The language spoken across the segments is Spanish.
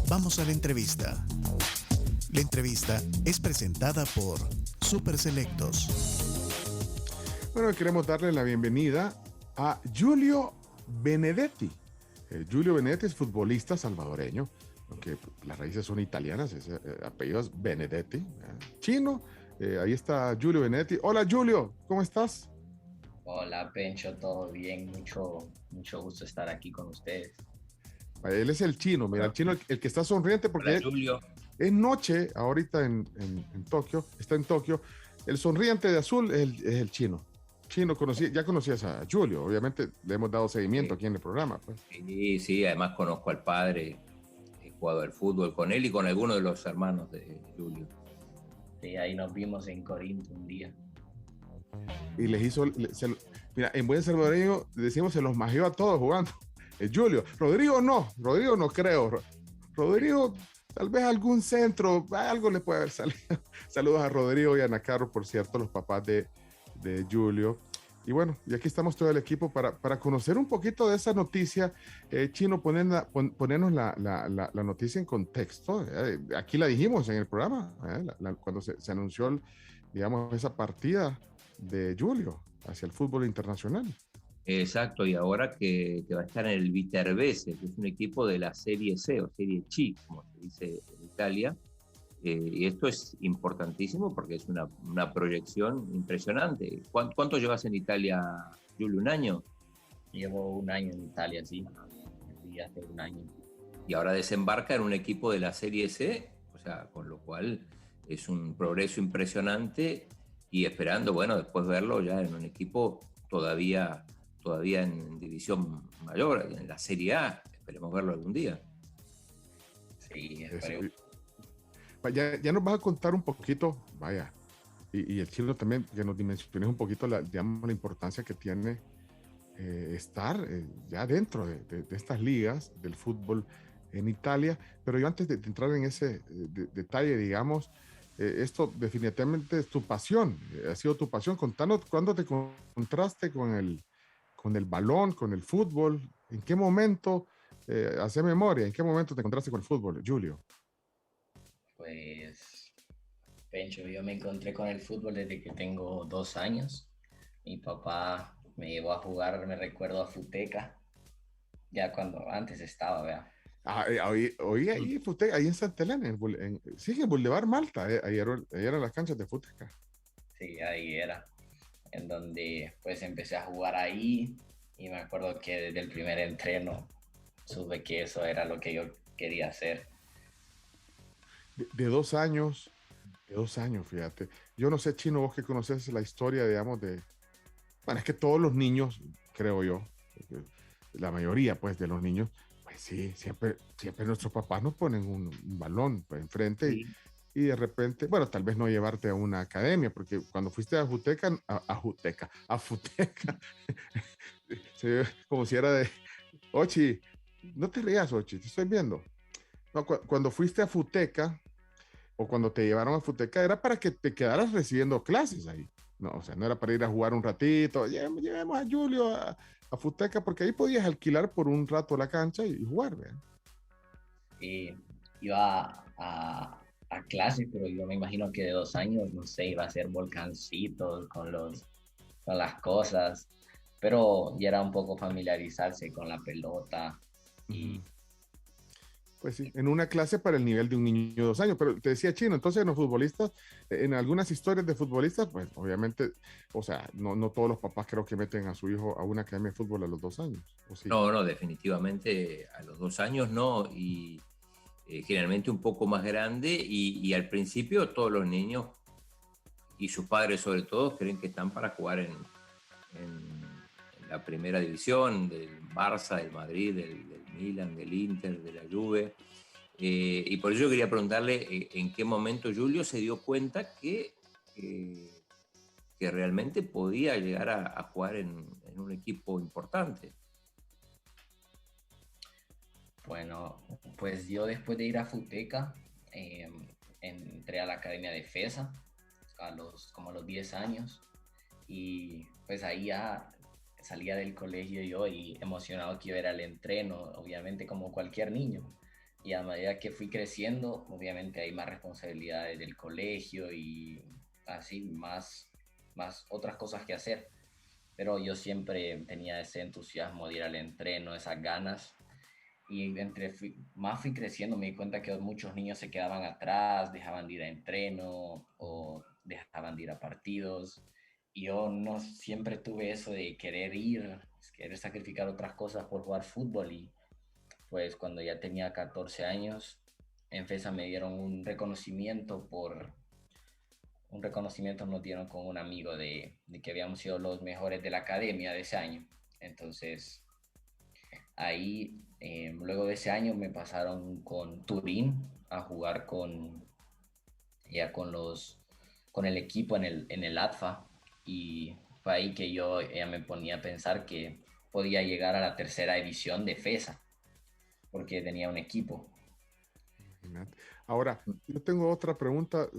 Vamos a la entrevista. La entrevista es presentada por Super Selectos. Bueno, queremos darle la bienvenida a Giulio Benedetti. Giulio Benedetti es futbolista salvadoreño, aunque las raíces son italianas, ese apellido es Benedetti, chino. Ahí está Giulio Benedetti. Hola Giulio, ¿cómo estás? Hola Pencho, todo bien, mucho gusto estar aquí con ustedes. Él es el chino, mira, el chino, el que está sonriente porque Hola, Julio. es noche ahorita en Tokio, está en Tokio. El sonriente de azul es el chino. Chino, ya conocías a Giulio, obviamente le hemos dado seguimiento aquí en el programa. Pues. Sí, además conozco al padre, he jugado al fútbol con él y con algunos de los hermanos de Julio. Sí, ahí nos vimos en Corinto un día. Y les hizo, mira, en buen salvadoreño decimos se los magió a todos jugando. Giulio, Rodrigo no creo. Rodrigo, tal vez algún centro, algo le puede haber salido. Saludos a Rodrigo y a Ana Caro, por cierto, los papás de Giulio. Y bueno, y aquí estamos todo el equipo para conocer un poquito de esa noticia. Chino, ponernos la noticia en contexto. Aquí la dijimos en el programa, cuando se anunció, digamos, esa partida de Giulio hacia el fútbol internacional. Exacto, y ahora que va a estar en el Viterbese, que es un equipo de la Serie C o Serie C, como se dice en Italia. Y esto es importantísimo porque es una proyección impresionante. ¿Cuánto llevas en Italia, Julio? ¿Un año? Llevo un año en Italia, sí hace un año. Y ahora desembarca en un equipo de la Serie C, o sea, con lo cual es un progreso impresionante y esperando, bueno, después verlo ya en un equipo todavía en división mayor, en la Serie A. Esperemos verlo algún día. Sí, esperemos. Ya nos vas a contar un poquito, vaya, y el chino también, que nos dimensiones un poquito digamos, la importancia que tiene estar ya dentro de estas ligas del fútbol en Italia. Pero yo antes de entrar en ese detalle, digamos, esto definitivamente es tu pasión, ha sido tu pasión. Contanos cuándo te encontraste con el balón, con el fútbol, en qué momento, hace memoria, en qué momento te encontraste con el fútbol, Giulio. Pues, Pencho, yo me encontré con el fútbol desde que tengo 2 años. Mi papá me llevó a jugar, me recuerdo, a Futeca, ya cuando antes estaba, vea. Hoy ahí, ahí en Santa Elena, sí, en Boulevard Malta, ahí eran las canchas de Futeca. Sí, ahí era, en donde pues empecé a jugar ahí y me acuerdo que desde el primer entreno supe que eso era lo que yo quería hacer. De 2 años, fíjate. Yo no sé, Chino, vos que conoces la historia, digamos, bueno, es que todos los niños, creo yo, la mayoría, pues, de los niños, pues sí, siempre nuestros papás nos ponen un balón pues, enfrente Sí. y de repente, bueno, tal vez no llevarte a una academia, porque cuando fuiste a Futeca, como si era de, Ochi, no te rías, Ochi, te estoy viendo. No, cuando fuiste a Futeca, o cuando te llevaron a Futeca, era para que te quedaras recibiendo clases ahí. No, o sea, no era para ir a jugar un ratito, llevemos a Julio a Futeca, porque ahí podías alquilar por un rato la cancha y jugar, ¿verdad? Y iba a clase, pero yo me imagino que de 2 años, no sé, iba a hacer volcancitos con las cosas, pero ya era un poco familiarizarse con la pelota y... Pues sí, en una clase para el nivel de un niño de 2 años, pero te decía Chino, entonces en los futbolistas, en algunas historias de futbolistas, pues obviamente, o sea, no todos los papás creo que meten a su hijo a una academia de fútbol a los 2 años, ¿o sí? No, definitivamente a los 2 años no, y generalmente un poco más grande, y al principio todos los niños y sus padres sobre todo creen que están para jugar en la primera división, del Barça, del Madrid, del Milan, del Inter, de la Juve. Y por eso yo quería preguntarle en qué momento Julio se dio cuenta que realmente podía llegar a jugar en un equipo importante. Bueno, pues yo después de ir a Futeca, entré a la Academia de FESA como a los 10 años y pues ahí ya salía del colegio yo y emocionado que iba a ir al entreno, obviamente como cualquier niño. y a medida que fui creciendo, obviamente hay más responsabilidades del colegio y así, más otras cosas que hacer. Pero yo siempre tenía ese entusiasmo de ir al entreno, esas ganas. Y más fui creciendo, me di cuenta que muchos niños se quedaban atrás, dejaban de ir a entreno o dejaban de ir a partidos. Y yo no siempre tuve eso de querer sacrificar otras cosas por jugar fútbol. Y pues cuando ya tenía 14 años, en FESA me dieron un reconocimiento nos dieron con un amigo de que habíamos sido los mejores de la academia de ese año. Entonces, ahí, luego de ese año me pasaron con Turín a jugar ya con el equipo en el ATFA, y fue ahí que yo ya me ponía a pensar que podía llegar a la tercera división de FESA, porque tenía un equipo. Imagínate. Ahora, yo tengo otra pregunta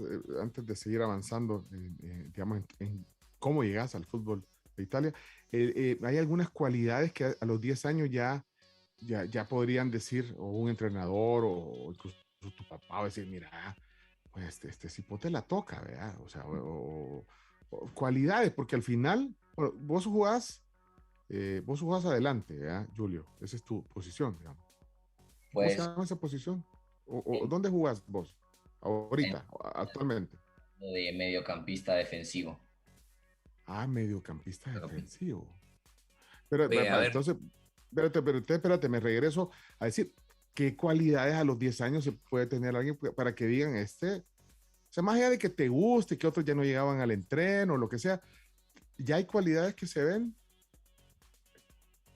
antes de seguir avanzando, digamos, en cómo llegas al fútbol de Italia. ¿Hay algunas cualidades que a los 10 años ya podrían decir, o un entrenador, o incluso tu papá, o decir, mira, pues este cipote la toca, ¿verdad? O sea, o cualidades, porque al final, bueno, vos jugás adelante, ¿verdad, Julio? Esa es tu posición, digamos. ¿Cómo se Pues llama esa posición? ¿O en, dónde jugás vos? en Ahorita, actualmente. de mediocampista defensivo. Ah, mediocampista Mediocampista. defensivo. Pero, Oye, a ver, entonces, espérate, me regreso a decir, ¿qué cualidades a los 10 años se puede tener alguien para que digan o sea, más allá de que te guste, que otros ya no llegaban al entreno, o lo que sea, ya hay cualidades que se ven?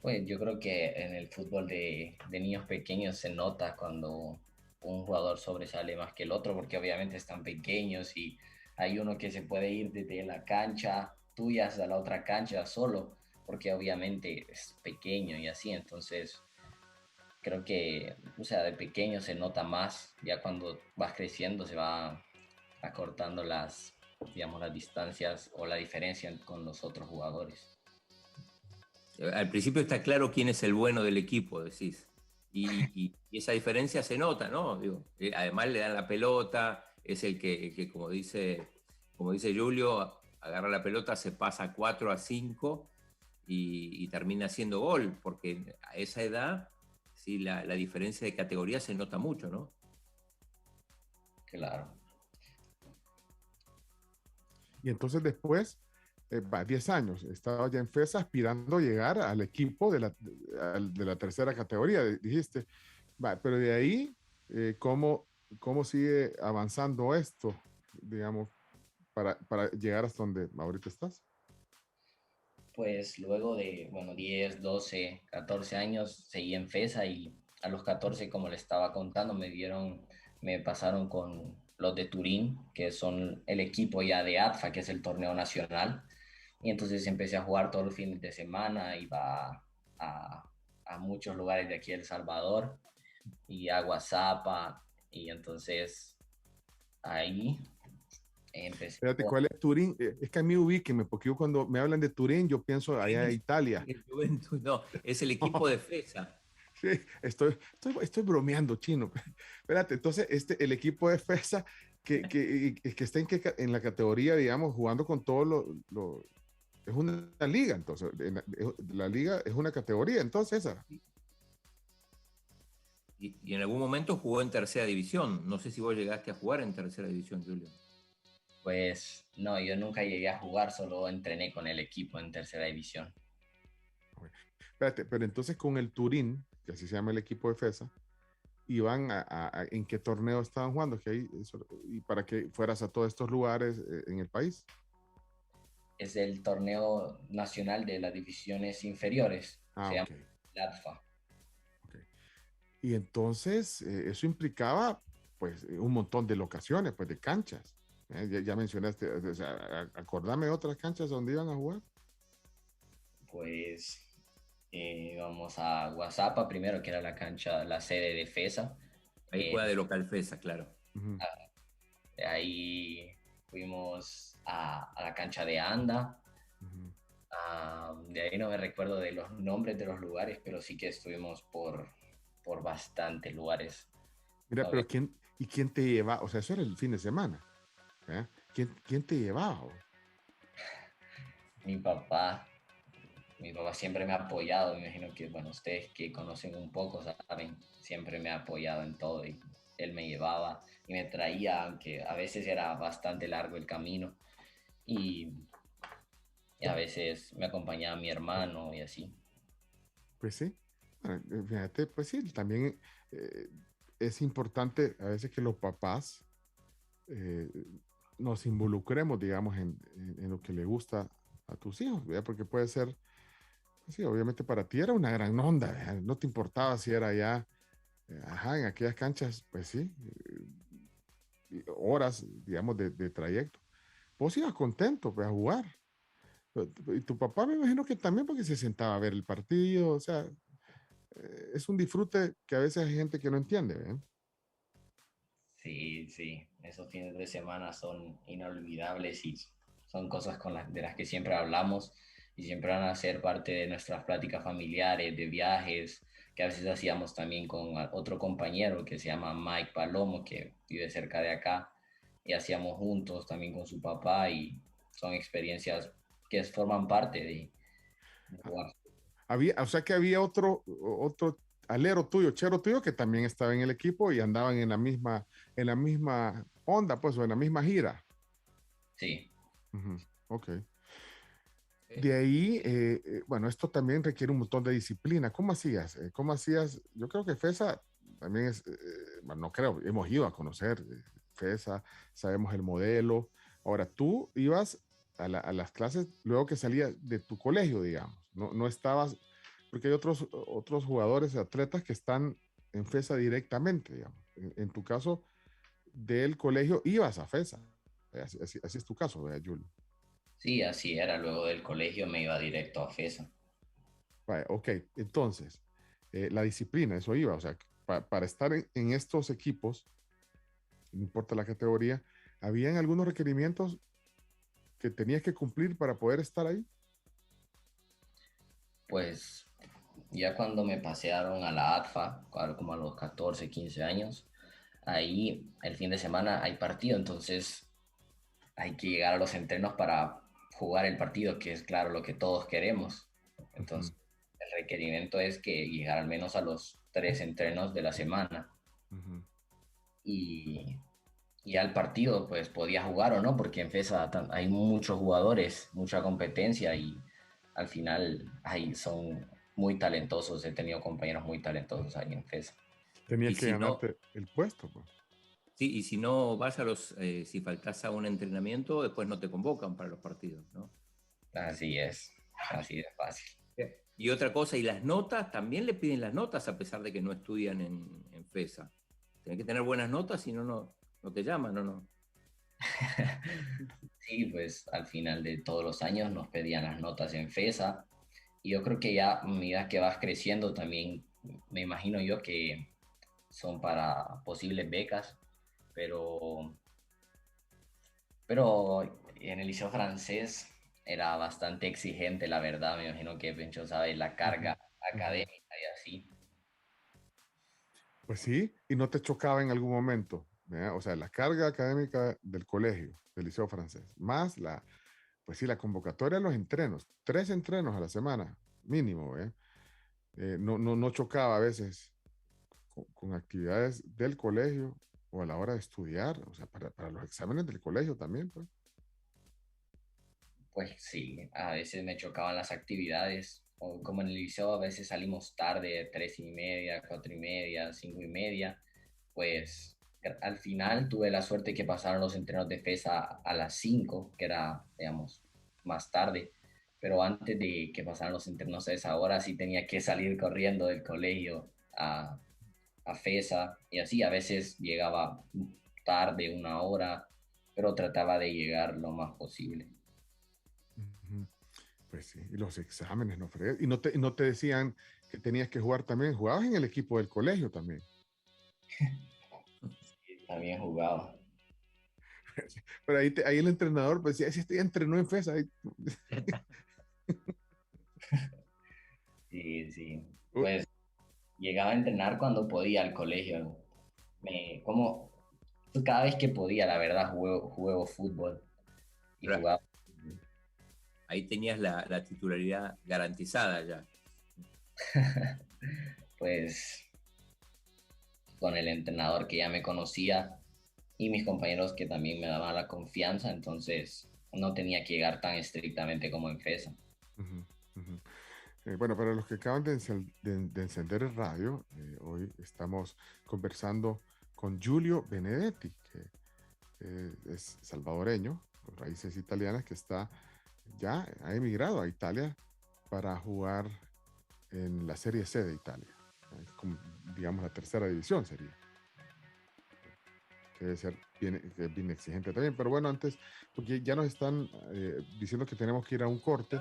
Pues yo creo que en el fútbol de niños pequeños se nota cuando un jugador sobresale más que el otro, porque obviamente están pequeños y hay uno que se puede ir desde la cancha tuya hasta la otra cancha solo, porque obviamente es pequeño y así. Entonces creo que, o sea, de pequeño se nota más, ya cuando vas creciendo se va acortando digamos, las distancias o la diferencia con los otros jugadores. al principio está claro quién es el bueno del equipo, decís. Y esa diferencia se nota, ¿no? Digo, además le dan la pelota, es el que como dice Julio, agarra la pelota, se pasa 4 a 5 y termina haciendo gol, porque a esa edad, sí, la diferencia de categoría se nota mucho, ¿no? Claro. Y entonces después, 10 años, estaba ya en FESA aspirando a llegar al equipo de la tercera categoría, dijiste. Pero de ahí, ¿cómo sigue avanzando esto, digamos, para llegar hasta donde ahorita estás? Pues luego de, bueno, 10 12 14 años seguí en FESA, y a los 14, como le estaba contando, me pasaron con los de Turín, que son el equipo ya de ATFA, que es el torneo nacional. Y entonces empecé a jugar todos los fines de semana, iba a muchos lugares de aquí de El Salvador y a Guazapa, y entonces ahí empecé. Espérate, ¿cuál es Turín? Es que a mí ubíqueme, porque yo cuando me hablan de Turín, yo pienso allá en Italia. El Juventus, no, es el equipo de FESA. Sí, estoy bromeando, chino. Espérate, entonces, el equipo de FESA que está en la categoría, digamos, jugando con todo es una liga, entonces, la liga es una categoría, entonces esa. Y en algún momento jugó en tercera división. No sé si vos llegaste a jugar en tercera división, Julio. Pues no, yo nunca llegué a jugar, solo entrené con el equipo en tercera división. Espérate, pero entonces con el Turín, que así se llama el equipo de FESA, iban ¿en qué torneo estaban jugando? Y para que fueras a todos estos lugares en el país. Es el torneo nacional de las divisiones inferiores, Ah, se llama ok. LATFA. Okay. Y entonces eso implicaba pues un montón de locaciones, pues de canchas. Ya mencionaste, o sea, acordame de otras canchas donde iban a jugar. Pues vamos a Guazapa primero, que era la cancha, la sede de FESA. Ahí Eh, juega de local FESA, claro. Ujú, de ahí fuimos a la cancha de Anda. ujú. De ahí no me recuerdo de los nombres de los lugares, pero sí que estuvimos por bastantes lugares. Mira, pero ¿quién te llevaba? O sea, eso era el fin de semana. ¿Eh? ¿Quién te llevaba? Mi papá, mi papá siempre me ha apoyado, me imagino que, bueno, ustedes que conocen un poco saben, siempre me ha apoyado en todo y él me llevaba y me traía, aunque a veces era bastante largo el camino y, y a veces me acompañaba mi hermano y así. Pues sí. Bueno, fíjate, pues sí, también eh, es importante a veces que los papás eh, nos involucremos, digamos, en lo que le gusta a tus hijos, ¿verdad? Porque puede ser, pues sí, obviamente para ti era una gran onda, ¿verdad? No te importaba si era ya, ajá, en aquellas canchas, pues sí, horas, digamos, de trayecto. Vos ibas contento, pues, a jugar. Y tu papá me imagino que también porque se sentaba a ver el partido, o sea, es un disfrute que a veces hay gente que no entiende, ¿verdad? Sí, sí, esos fines de semana son inolvidables y son cosas de las que siempre hablamos y siempre van a ser parte de nuestras pláticas familiares, de viajes, que a veces hacíamos también con otro compañero que se llama Mike Palomo, que vive cerca de acá, y hacíamos juntos también con su papá y son experiencias que forman parte de jugar. O sea que había otro alero tuyo, chero tuyo, que también estaba en el equipo y andaban en la misma onda, pues, o en la misma gira. Sí. Ujú, ok. Eh, De ahí, bueno, esto también requiere un montón de disciplina. ¿Cómo hacías? ¿Cómo hacías? Yo creo que FESA también es, bueno, no creo, hemos ido a conocer FESA, sabemos el modelo. Ahora, tú ibas a las clases luego que salías de tu colegio, digamos. No estabas, porque hay otros jugadores, atletas que están en FESA directamente, digamos. En tu caso, del colegio ibas a FESA. Así es tu caso, ¿verdad, Julio? Sí, así era. Luego del colegio me iba directo a FESA. Vale, ok, entonces, la disciplina, eso iba, o sea, para estar en estos equipos, no importa la categoría, ¿habían algunos requerimientos que tenías que cumplir para poder estar ahí? Pues ya cuando me pasearon a la ATFA, claro, como a los 14, 15 años, ahí el fin de semana hay partido, entonces hay que llegar a los entrenos para jugar el partido, que es claro lo que todos queremos. Ujú, Entonces el requerimiento es que llegar al menos a los 3 entrenos de la semana ujú. y, y al partido pues podía jugar o no, porque en FESA hay muchos jugadores, mucha competencia y al final ahí son muy talentosos. He tenido compañeros muy talentosos ahí en FESA. Tenías y que si no, ganarte el puesto, pues. sí, y si no vas si faltas a un entrenamiento, después no te convocan para los partidos, ¿no? Así es, así de fácil. Y otra cosa, y las notas, también le piden las notas a pesar de que no estudian en FESA. Tienes que tener buenas notas, si no, no te llaman, ¿o no? Sí, pues al final de todos los años nos pedían las notas en FESA y yo creo que ya a medida que vas creciendo también me imagino yo que son para posibles becas, pero, pero en el liceo francés era bastante exigente, la verdad. Me imagino que Pencho sabe la Ujú, carga ujú. académica y así. Pues sí, y no te chocaba en algún momento, ¿verdad? O sea, la carga académica del colegio, del liceo francés, más pues sí, la convocatoria de los entrenos, 3 entrenos a la semana, mínimo, ¿eh? No chocaba a veces con actividades del colegio o a la hora de estudiar, o sea, para los exámenes del colegio también, pues. Pues sí, a veces me chocaban las actividades, o como en el liceo a veces salimos tarde, 3:30, 4:30, 5:30, pues al final tuve la suerte que pasaron los entrenos de FESA a las 5, que era, digamos, más tarde, pero antes de que pasaran los entrenos a esa hora sí tenía que salir corriendo del colegio a FESA y así a veces llegaba tarde, 1 hora, pero trataba de llegar lo más posible. Ujú. Pues sí, y los exámenes, no fregues. Y no te decían que tenías que jugar también, jugabas en el equipo del colegio también. También jugaba. Pero ahí el entrenador pues decía, si este ya entrenó en FESA. Sí, sí. Pues llegaba a entrenar cuando podía al colegio. como, pues, cada vez que podía, la verdad, juego fútbol y Pero jugaba. ahí tenías la titularidad garantizada ya. Pues con el entrenador que ya me conocía y mis compañeros que también me daban la confianza, entonces no tenía que llegar tan estrictamente como en FESA. Ujú, ujú. Bueno, para los que acaban de encender el radio, hoy estamos conversando con Giulio Benedetti, que es salvadoreño, con raíces italianas, que ha emigrado a Italia para jugar en la Serie C de Italia, como, digamos, la tercera división sería, que debe ser bien exigente también. Pero bueno, antes, porque ya nos están diciendo que tenemos que ir a un corte.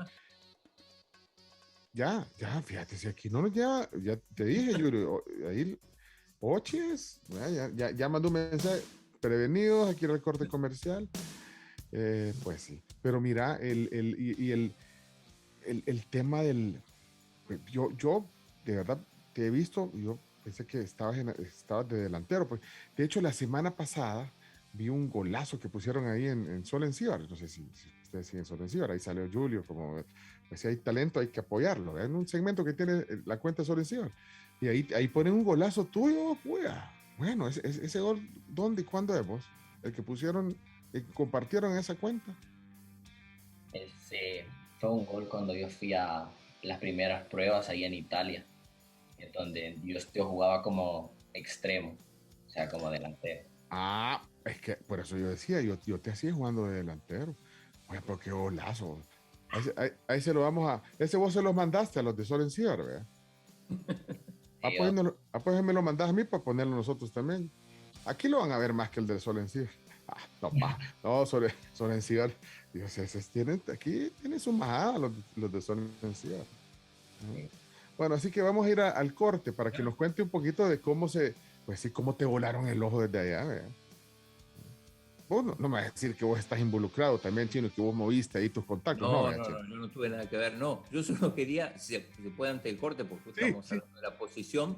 Ya, fíjate, si aquí no nos lleva, ya te dije, Yuri, ahí, oches, ya mandó un mensaje, prevenidos, aquí era el corte comercial, pues sí, pero mira, el tema yo de verdad te he visto, yo pensé que estabas de delantero, pues, de hecho la semana pasada vi un golazo que pusieron ahí en Sol Encíbar, no sé si ustedes siguen Sol Encíbar, ahí salió Julio, como, pues si hay talento hay que apoyarlo, en un segmento que tiene la cuenta Sol Encíbar, y ahí ponen un golazo tuyo, wea. Bueno, ese gol, ¿dónde y cuándo es vos? El que pusieron, el que compartieron en esa cuenta. Ese fue un gol cuando yo fui a las primeras pruebas ahí en Italia, en donde yo jugaba como extremo, o sea, como delantero. Ah, es que por eso yo decía, yo te hacía jugando de delantero. Oye, pero qué golazo. Ahí se lo vamos a. Ese vos se los mandaste a los de Sol Encíbar, ¿verdad? Yo, Pues me lo mandas a mí para ponerlo nosotros también. Aquí lo van a ver más que el del Sol Encíbar. Ah, no, no, Sol Encíbar. Dios, aquí tienen su majada los de Sol Encíbar. Ujú. Bueno, así que vamos a ir al corte para que nos cuente un poquito de pues sí, cómo te volaron el ojo desde allá, ¿verdad? Vos no me vas a decir que vos estás involucrado también, Chino, que vos moviste ahí tus contactos, ¿no? No, ¿Verdad, no, Chino? no, yo no tuve nada que ver, no. Yo solo quería, si se puede ante el corte, porque Sí, estamos sí. hablando de la posición,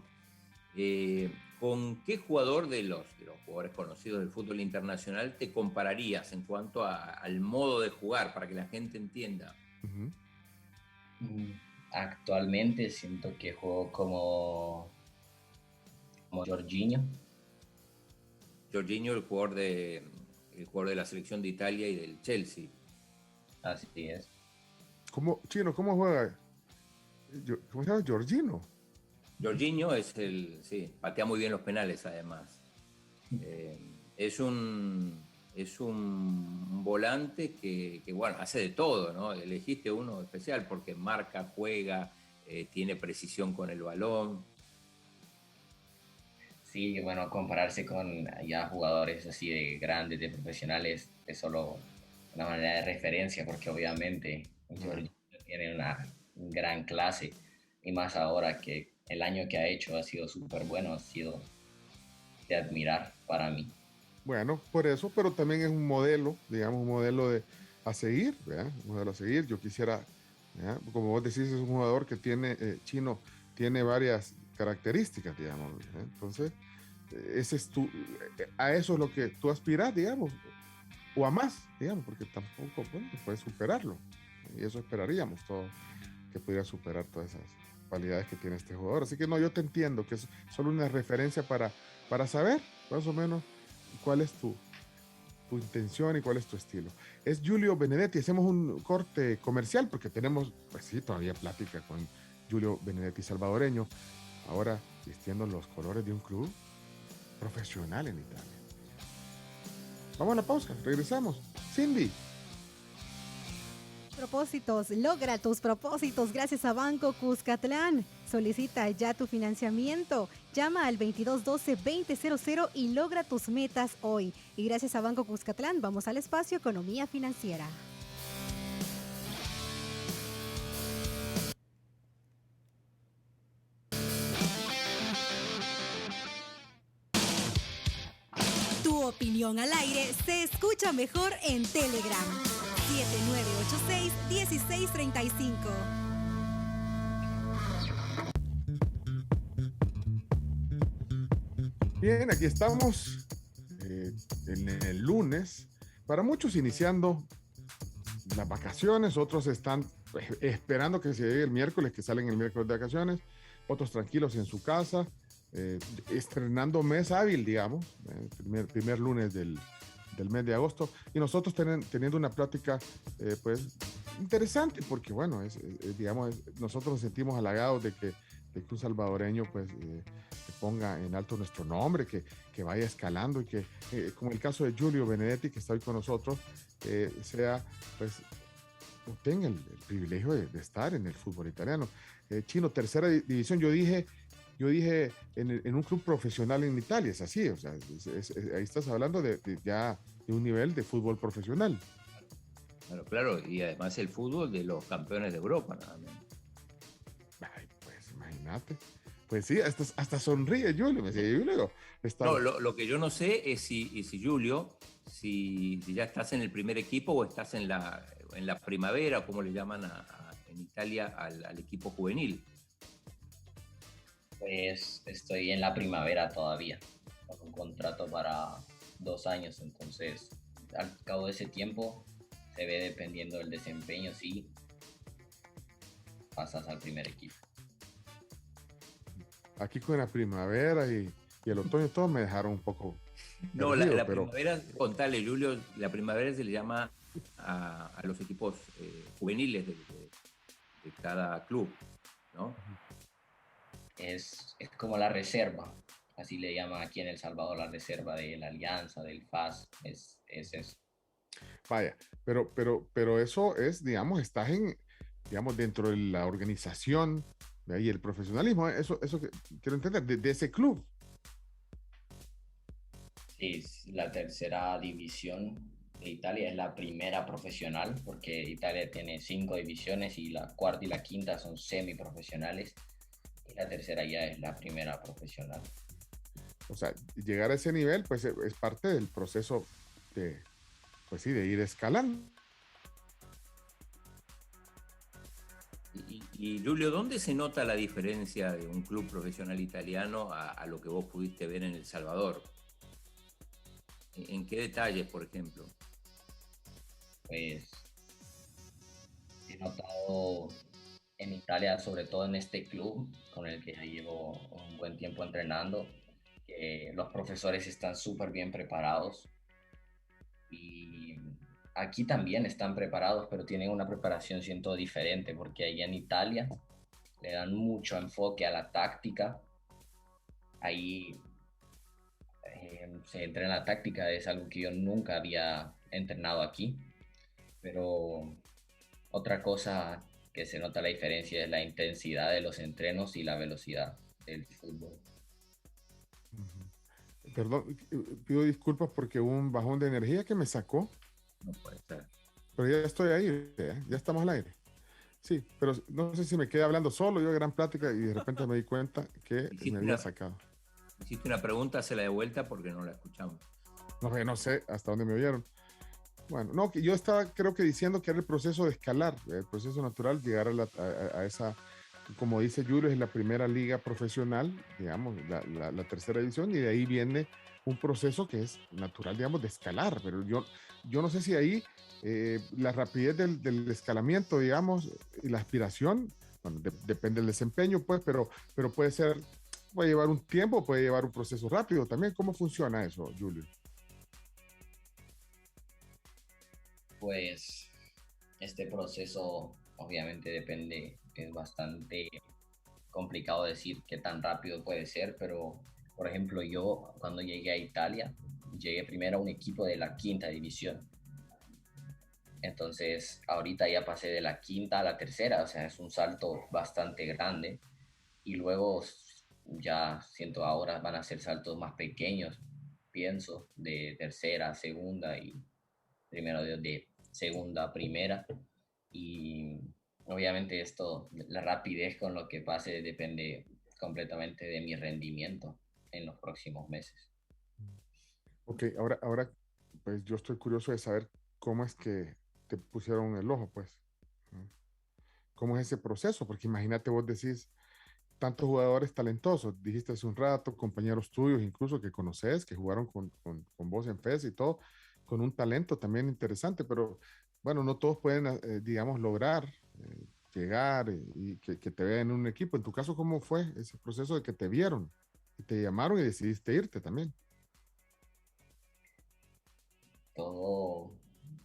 ¿con qué jugador de los jugadores conocidos del fútbol internacional te compararías en cuanto al modo de jugar, para que la gente entienda? Ujú. actualmente siento que juego como Jorginho. Jorginho, el jugador de la selección de Italia y del Chelsea. Así es. Chino, ¿cómo juega? ¿Cómo se llama? Georgino. Jorginho sí, patea muy bien los penales además. Eh, es un volante que, bueno, hace de todo, ¿no? Elegiste uno especial porque marca, juega, tiene precisión con el balón. Sí, bueno, compararse con ya jugadores así de grandes, de profesionales, es solo una manera de referencia, porque obviamente Bueno, Jorginho tiene una gran clase, y más ahora que el año que ha hecho ha sido súper bueno, ha sido de admirar para mí. bueno, por eso, pero también es un modelo, digamos, un modelo a seguir, ¿verdad? Un modelo a seguir. Yo quisiera, ¿verdad? Como vos decís, es un jugador que Chino, tiene varias características, digamos, ¿verdad? Entonces, ese es a eso es lo que tú aspiras, digamos, o a más, digamos, porque tampoco, bueno, puedes superarlo. Y eso esperaríamos todo, que pudiera superar todas esas cualidades que tiene este jugador. Así que no, yo te entiendo que es solo una referencia para saber más o menos cuál es tu intención y cuál es tu estilo. Es Giulio Benedetti. Hacemos un corte comercial porque tenemos, pues sí, todavía plática con Giulio Benedetti, salvadoreño, ahora vistiendo los colores de un club profesional en Italia. Vamos a la pausa, regresamos. Cindy. Propósitos, logra tus propósitos gracias a Banco Cuscatlán. Solicita ya tu financiamiento. Llama al 2212-2000 y logra tus metas hoy. Y gracias a Banco Cuscatlán vamos al espacio Economía Financiera. Tu opinión al aire se escucha mejor en Telegram. 7986-1635. Bien, aquí estamos en el lunes. Para muchos iniciando las vacaciones, otros están esperando que se llegue el miércoles, que salen el miércoles de vacaciones, otros tranquilos en su casa, estrenando mes hábil, digamos, primer lunes del mes de agosto, y nosotros teniendo una plática, pues, interesante, porque, bueno, digamos, nosotros nos sentimos halagados de que un salvadoreño, pues, que ponga en alto nuestro nombre, que vaya escalando y que, como el caso de Giulio Benedetti, que está hoy con nosotros, sea, pues, tenga el privilegio de estar en el fútbol italiano. Chino, tercera división, yo dije en un club profesional en Italia, es así, o sea, ahí estás hablando ya de un nivel de fútbol profesional. Claro, claro, y además el fútbol de los campeones de Europa, nada menos. Ay, pues imagínate. Pues sí, hasta sonríe Julio, me decía, Julio, está... No, lo que yo no sé es si Julio, si ya estás en el primer equipo o estás en la primavera, como le llaman en Italia al equipo juvenil. Pues estoy en la primavera todavía, con un contrato para 2 años, entonces al cabo de ese tiempo se ve dependiendo del desempeño si pasas al primer equipo. Aquí con la primavera y el otoño, todos me dejaron un poco... No, perdido, la pero... primavera, contale, Julio, la primavera se le llama a los equipos juveniles de cada club, ¿no? Es como la reserva, así le llaman aquí en El Salvador, la reserva de la Alianza, del FAS, es eso. Vaya, pero eso es, digamos, estás digamos, dentro de la organización, de ahí el profesionalismo, eso que quiero entender, de ese club. Sí, es la tercera división de Italia, es la primera profesional, porque Italia tiene 5 divisiones y la cuarta y la quinta son semiprofesionales, y la tercera ya es la primera profesional. O sea, llegar a ese nivel, pues es parte del proceso de, pues sí, de ir escalando. Y Julio, ¿dónde se nota la diferencia de un club profesional italiano a lo que vos pudiste ver en El Salvador? ¿En qué detalles, por ejemplo? Pues he notado en Italia, sobre todo en este club con el que ya llevo un buen tiempo entrenando, que los profesores están súper bien preparados y aquí también están preparados, pero tienen una preparación siento diferente porque allá en Italia le dan mucho enfoque a la táctica. Ahí se entrena la táctica, es algo que yo nunca había entrenado aquí, pero otra cosa que se nota la diferencia es la intensidad de los entrenos y la velocidad del fútbol. Perdón, pido disculpas porque hubo un bajón de energía que me sacó, No puede ser. pero ya estoy ahí, ya estamos al aire. Sí, pero no sé si me quedé hablando solo, yo gran plática y de repente me di cuenta que me había sacado. Hiciste una pregunta, se la de vuelta porque no la escuchamos. No sé hasta dónde me oyeron. Bueno, no, que yo estaba creo que diciendo que era el proceso de escalar, el proceso natural, llegar a esa, como dice Julio, es la primera liga profesional, digamos, la tercera división, y de ahí viene un proceso que es natural, digamos, de escalar, pero yo no sé si ahí la rapidez del escalamiento, digamos, y la aspiración, bueno, depende del desempeño, pues, pero puede llevar un tiempo, puede llevar un proceso rápido también. ¿Cómo funciona eso, Julio? Pues este proceso obviamente depende, es bastante complicado decir qué tan rápido puede ser, pero por ejemplo yo cuando llegué a Italia, llegué primero a un equipo de la quinta división. Entonces ahorita ya pasé de la quinta a la tercera, o sea, es un salto bastante grande. Y luego ya siento ahora van a ser saltos más pequeños, pienso, de tercera a segunda y primero de segunda a primera. Y obviamente esto, la rapidez con lo que pase depende completamente de mi rendimiento en los próximos meses. Ok, ahora, pues yo estoy curioso de saber cómo es que te pusieron el ojo, pues. ¿No? ¿Cómo es ese proceso? Porque imagínate, vos decís, tantos jugadores talentosos. Dijiste hace un rato, compañeros tuyos, incluso que conoces, que jugaron con vos en FES y todo, con un talento también interesante, pero bueno, no todos pueden, digamos, lograr llegar y que te vean en un equipo. En tu caso, ¿cómo fue ese proceso de que te vieron y te llamaron y decidiste irte también? Todo,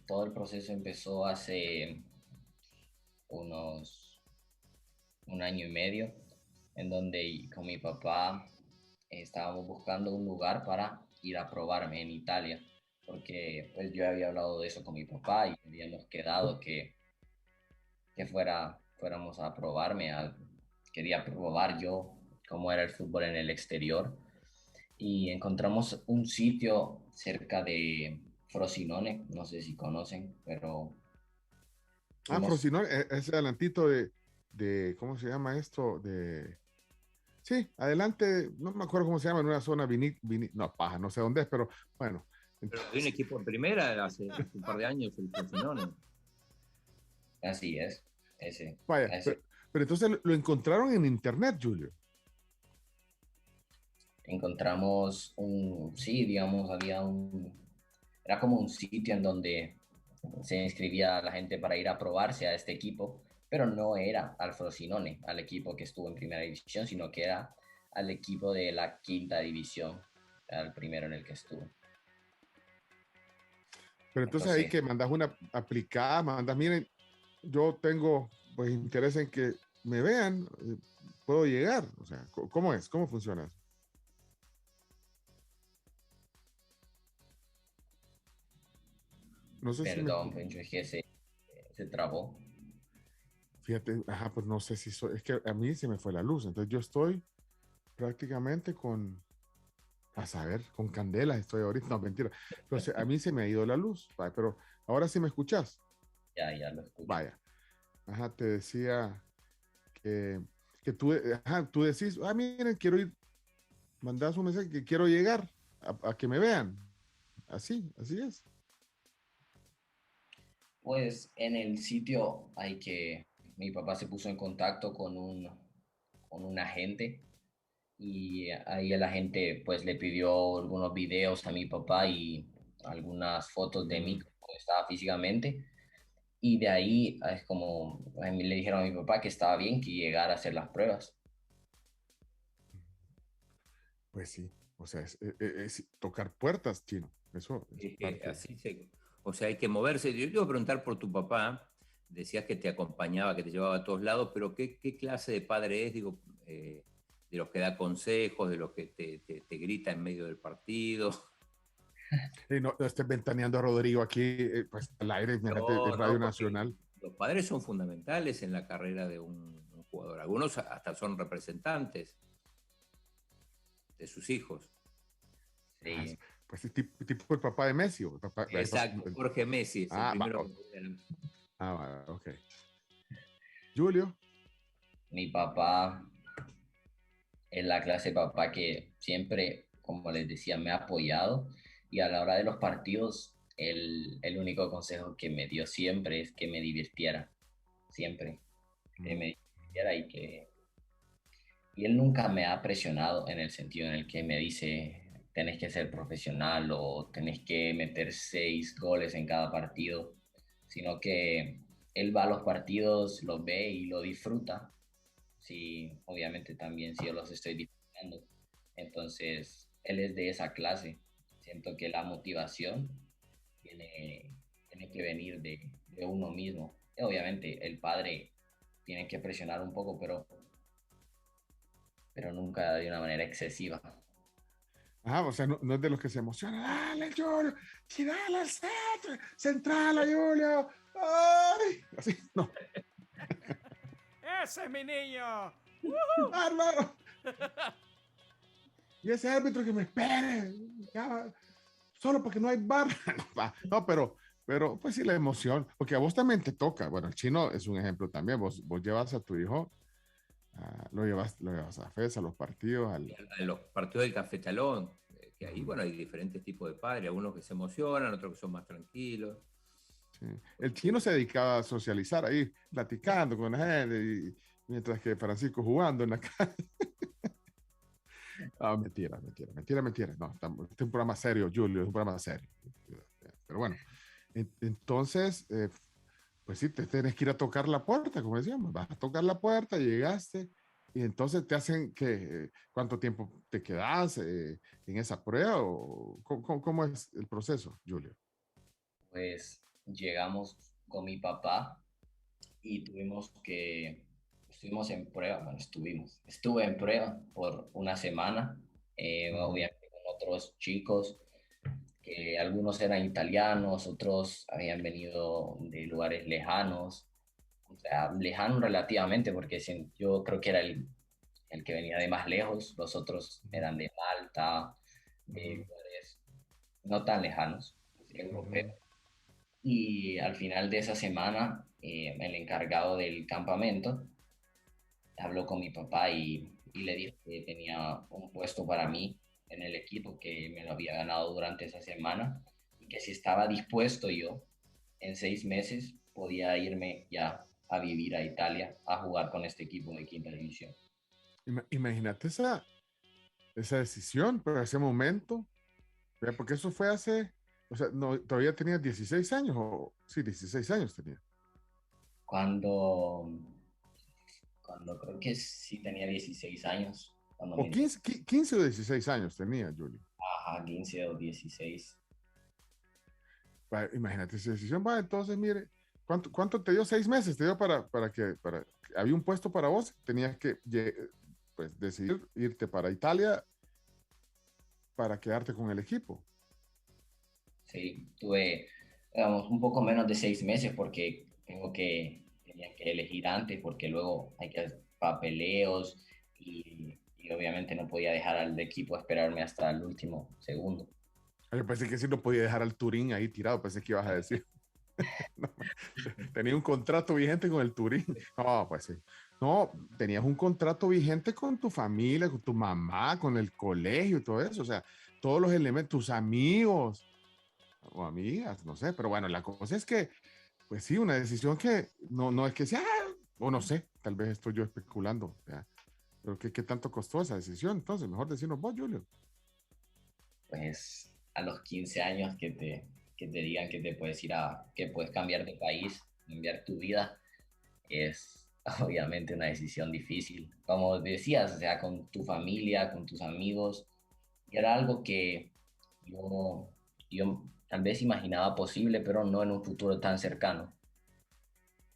todo el proceso empezó hace unos un año y medio, en donde con mi papá estábamos buscando un lugar para ir a probarme en Italia, porque pues yo había hablado de eso con mi papá y habíamos quedado que fuéramos a probarme, quería probar yo cómo era el fútbol en el exterior y encontramos un sitio cerca de Frosinone, no sé si conocen, pero Ah, fuimos, Frosinone, ese adelantito ¿cómo se llama esto? Sí, adelante, no me acuerdo cómo se llama, en una zona no, paja, no sé dónde es, pero bueno. Pero hay un Entonces, equipo en primera hace un par de años, el Frosinone. así es, ese, vaya, ese. pero entonces lo encontraron en internet, Julio. Encontramos sí, digamos, era como un sitio en donde se inscribía a la gente para ir a probarse a este equipo, pero no era al Frosinone, al equipo que estuvo en primera división, sino que era al equipo de la quinta división, al primero en el que estuvo. Pero entonces ahí Entonces, que mandas una aplicada, mandas, miren, yo tengo pues interés en que me vean, puedo llegar. O sea, ¿cómo es? ¿Cómo funciona eso? No sé si me... perdón, Pencho, es que se trabó. Fíjate, ajá, pues no sé si soy... Es que a mí se me fue la luz, entonces yo estoy prácticamente a saber, con candela estoy ahorita, no, mentira. Entonces a mí se me ha ido la luz, vaya, pero ahora sí me escuchas. Ya lo escucho. Vaya, ajá, te decía que, que tú, ajá, tú decís, ah, miren, quiero ir, mandas un mensaje que quiero llegar a que me vean. Así es. Pues en el sitio mi papá se puso en contacto con un agente y ahí el agente pues le pidió algunos videos a mi papá y algunas fotos de mí Mm, como estaba físicamente y de ahí es como a mí le dijeron a mi papá que estaba bien que llegara a hacer las pruebas. pues sí, o sea, es tocar puertas, chino. Eso es Es que parte. o sea, hay que moverse. Yo te iba a preguntar por tu papá, decías que te acompañaba, que te llevaba a todos lados, pero ¿qué clase de padre es? Digo, de los que da consejos, de los que te grita en medio del partido. No, no estés ventaneando a Rodrigo aquí, pues al aire, imagínate, No, es Radio no, porque Nacional. los padres son fundamentales en la carrera de un jugador. Algunos hasta son representantes de sus hijos. Ah, Sí, pues es tipo el papá de Messi. O Exacto, Jorge Messi es el ah, va, primero. ok. Julio. mi papá es la clase de papá que siempre, como les decía, me ha apoyado y a la hora de los partidos, el único consejo que me dio siempre es que me divirtiera, siempre, que Mm, me divirtiera y él nunca me ha presionado en el sentido en el que me dice, tenés que ser profesional o tenés que meter 6 goles en cada partido, sino que él va a los partidos, los ve y lo disfruta. Sí, obviamente también si yo los estoy disfrutando. Entonces, él es de esa clase. Siento que la motivación tiene que venir de uno mismo. Y obviamente el padre tiene que presionar un poco, pero nunca de una manera excesiva. ajá, o sea, no es de los que se emocionan. Dale, Julio, sí, dale al centro, central, a Julio. Ay, así, no, ¡Ese es mi niño! hermano. Y ese árbitro que me espere, ya, solo porque no hay bar. No, pero pues sí, la emoción, porque a vos también te toca. Bueno, el chino es un ejemplo también. Vos llevas a tu hijo, lo llevas a FES, a los partidos, A los partidos del Cafetalón, que ahí, bueno, hay diferentes tipos de padres, algunos que se emocionan, otros que son más tranquilos. sí. El chino se dedicaba a socializar ahí, platicando con la gente mientras que Francisco jugando en la calle. Ah, mentira, mentira, mentira, mentira. No, este es un programa serio, Julio, es un programa serio. Pero bueno, entonces, pues sí, te tienes que ir a tocar la puerta, como decíamos, vas a tocar la puerta, llegaste, y entonces te hacen que, ¿cuánto tiempo te quedas en esa prueba? ¿O cómo es el proceso, Julio? Pues llegamos con mi papá y estuvimos en prueba, bueno, estuve en prueba por una semana, Ujú, obviamente con otros chicos, que algunos eran italianos, otros habían venido de lugares lejanos, o sea, lejanos relativamente, porque yo creo que era el que venía de más lejos, los otros ujú, eran de Malta, de ujú, lugares no tan lejanos, europeos. ujú, Y al final de esa semana, el encargado del campamento habló con mi papá y le dijo que tenía un puesto para mí en el equipo, que me lo había ganado durante esa semana y que si estaba dispuesto yo, en 6 meses podía irme ya a vivir a Italia a jugar con este equipo de quinta división. Imagínate esa decisión, pero ese momento, ¿verdad? Porque eso fue hace, o sea, no, todavía tenías 16 años, o sí, 16 años tenía. Cuando, cuando creo que sí tenía 16 años, cuando O me 15 o 16 años tenía, Julio. ajá, 15 o 16. Imagínate esa decisión. Va, entonces, mire, ¿cuánto te dio? 6 meses te dio había un puesto para vos, tenías que pues, decidir irte para Italia para quedarte con el equipo. Sí, tuve, digamos, un poco menos de 6 meses porque tenía que elegir antes porque luego hay que hacer papeleos y obviamente no podía dejar al equipo esperarme hasta el último segundo. Yo pensé que sí lo podía dejar al Turín ahí tirado, pensé que ibas a decir. No, tenía un contrato vigente con el Turín. No, pues sí. No, tenías un contrato vigente con tu familia, con tu mamá, con el colegio y todo eso. O sea, todos los elementos, tus amigos o amigas, no sé. Pero bueno, la cosa es que, pues sí, una decisión que no es que sea, o no sé, tal vez estoy yo especulando. ¿Ya? Pero ¿qué tanto costó esa decisión? Entonces, mejor decirnos vos, Julio. Pues a los 15 años que te digan que te puedes que puedes cambiar de país, cambiar tu vida, es obviamente una decisión difícil. Como decías, o sea, con tu familia, con tus amigos, y era algo que yo, yo tal vez imaginaba posible, pero no en un futuro tan cercano.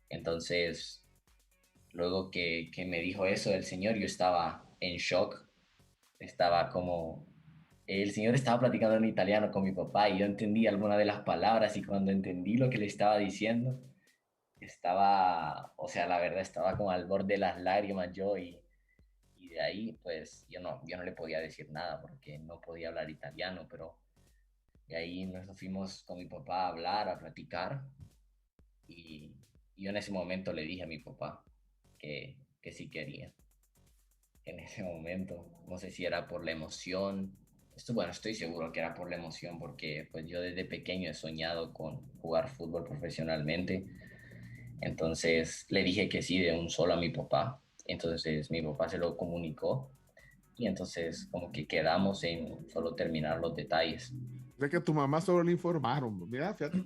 Entonces, luego que me dijo eso el señor, yo estaba en shock, estaba como... El señor estaba platicando en italiano con mi papá y yo entendí alguna de las palabras y cuando entendí lo que le estaba diciendo, estaba, o sea, la verdad estaba como al borde de las lágrimas yo y de ahí pues yo no le podía decir nada porque no podía hablar italiano, pero de ahí nos fuimos con mi papá a hablar, a platicar y yo en ese momento le dije a mi papá que sí quería. En ese momento, no sé si era por la emoción, bueno, estoy seguro que era por la emoción porque pues yo desde pequeño he soñado con jugar fútbol profesionalmente, entonces le dije que sí de un solo a mi papá, entonces mi papá se lo comunicó y entonces como que quedamos en solo terminar los detalles. Sé que a tu mamá solo le informaron. Mira, fíjate.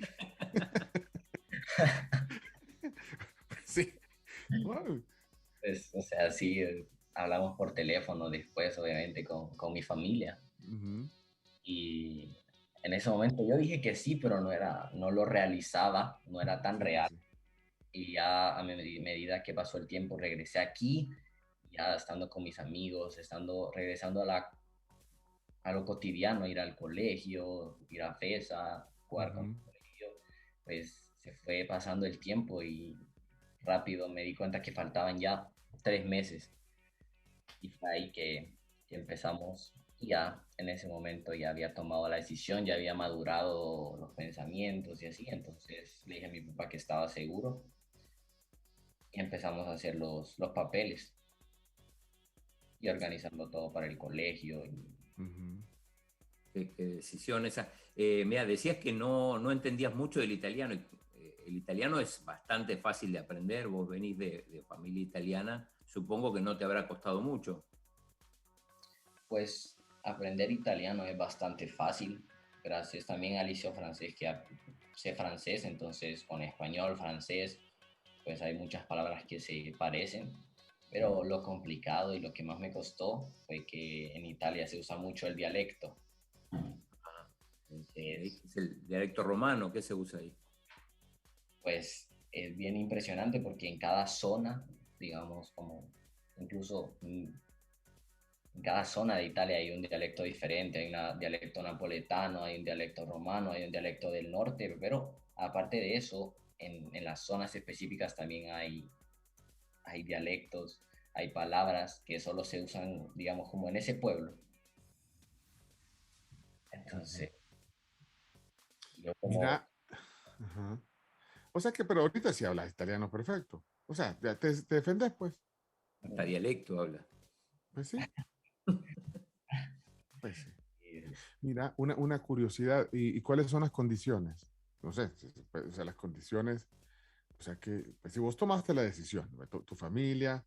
Sí. Wow. Pues, o sea, sí, hablamos por teléfono después, obviamente, con mi familia. Ujú. Y en ese momento yo dije que sí, pero no lo realizaba, no era tan Sí, real. sí. Y ya a medida que pasó el tiempo, regresé aquí, ya estando con mis amigos, regresando a lo cotidiano, ir al colegio, ir a FESA, jugar con Ujú. el colegio, pues se fue pasando el tiempo y rápido me di cuenta que faltaban ya 3 meses y fue ahí que empezamos y ya en ese momento ya había tomado la decisión, ya había madurado los pensamientos y así, entonces le dije a mi papá que estaba seguro y empezamos a hacer los papeles y organizando todo para el colegio. Ujú. Qué decisión esa. Mira, decías que no entendías mucho del italiano. El italiano es bastante fácil de aprender. Vos venís de familia italiana, supongo que no te habrá costado mucho. Pues aprender italiano es bastante fácil, gracias también al liceo francés sé francés, entonces con español, francés, pues hay muchas palabras que se parecen, pero lo complicado y lo que más me costó fue que en Italia se usa mucho el dialecto. Entonces, Es el dialecto romano, ¿qué se usa ahí? pues es bien impresionante porque en cada zona, digamos, como incluso en cada zona de Italia hay un dialecto diferente, hay un dialecto napoletano, hay un dialecto romano, hay un dialecto del norte, pero aparte de eso, en las zonas específicas también hay dialectos, hay palabras que solo se usan, digamos, como en ese pueblo. Entonces, yo como, Mira, ajá. O sea que, pero ahorita sí hablas italiano perfecto. O sea, ya te defendes, pues. Hasta dialecto habla. Pues sí, pues sí. Mira, una curiosidad, ¿y cuáles son las condiciones? No sé, o sea, las condiciones, o sea que, pues, si vos tomaste la decisión, ¿no? Tu familia,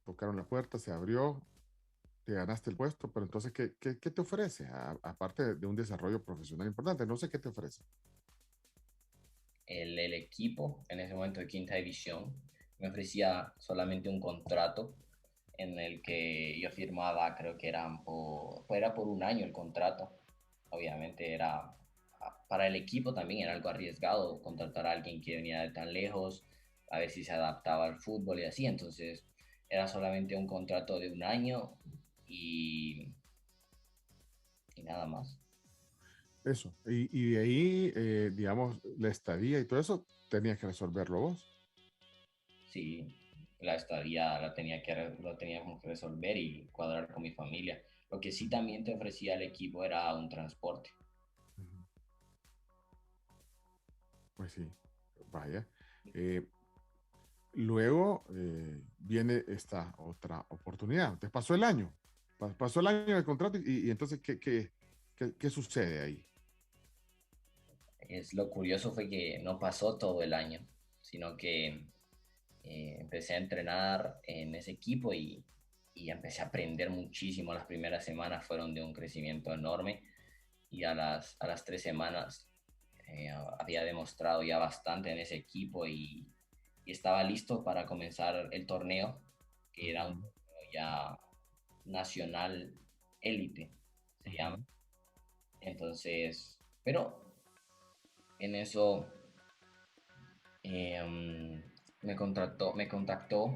tocaron la puerta, se abrió, te ganaste el puesto, pero entonces, ¿qué te ofrece? Aparte de un desarrollo profesional importante, no sé qué te ofrece. el equipo en ese momento de quinta división me ofrecía solamente un contrato en el que yo firmaba, creo que era por un año el contrato. Obviamente era para el equipo también era algo arriesgado contratar a alguien que venía de tan lejos, a ver si se adaptaba al fútbol y así. Entonces era solamente un contrato de un año y, y nada más. Eso. Y de ahí, digamos, la estadía y todo eso, tenías que resolverlo vos. Sí, la estadía lo teníamos que resolver y cuadrar con mi familia. Lo que sí también te ofrecía el equipo era un transporte. Ujú. Pues sí, vaya. Eh, Luego viene esta otra oportunidad. Te pasó el año. Pasó el año de contrato y entonces, ¿qué sucede ahí? Lo curioso fue que no pasó todo el año, sino que empecé a entrenar en ese equipo y empecé a aprender muchísimo. Las primeras semanas fueron de un crecimiento enorme y a las 3 semanas había demostrado ya bastante en ese equipo y estaba listo para comenzar el torneo, que era un Ujú, torneo ya nacional élite, se llama. ujú, Entonces, pero en eso me contactó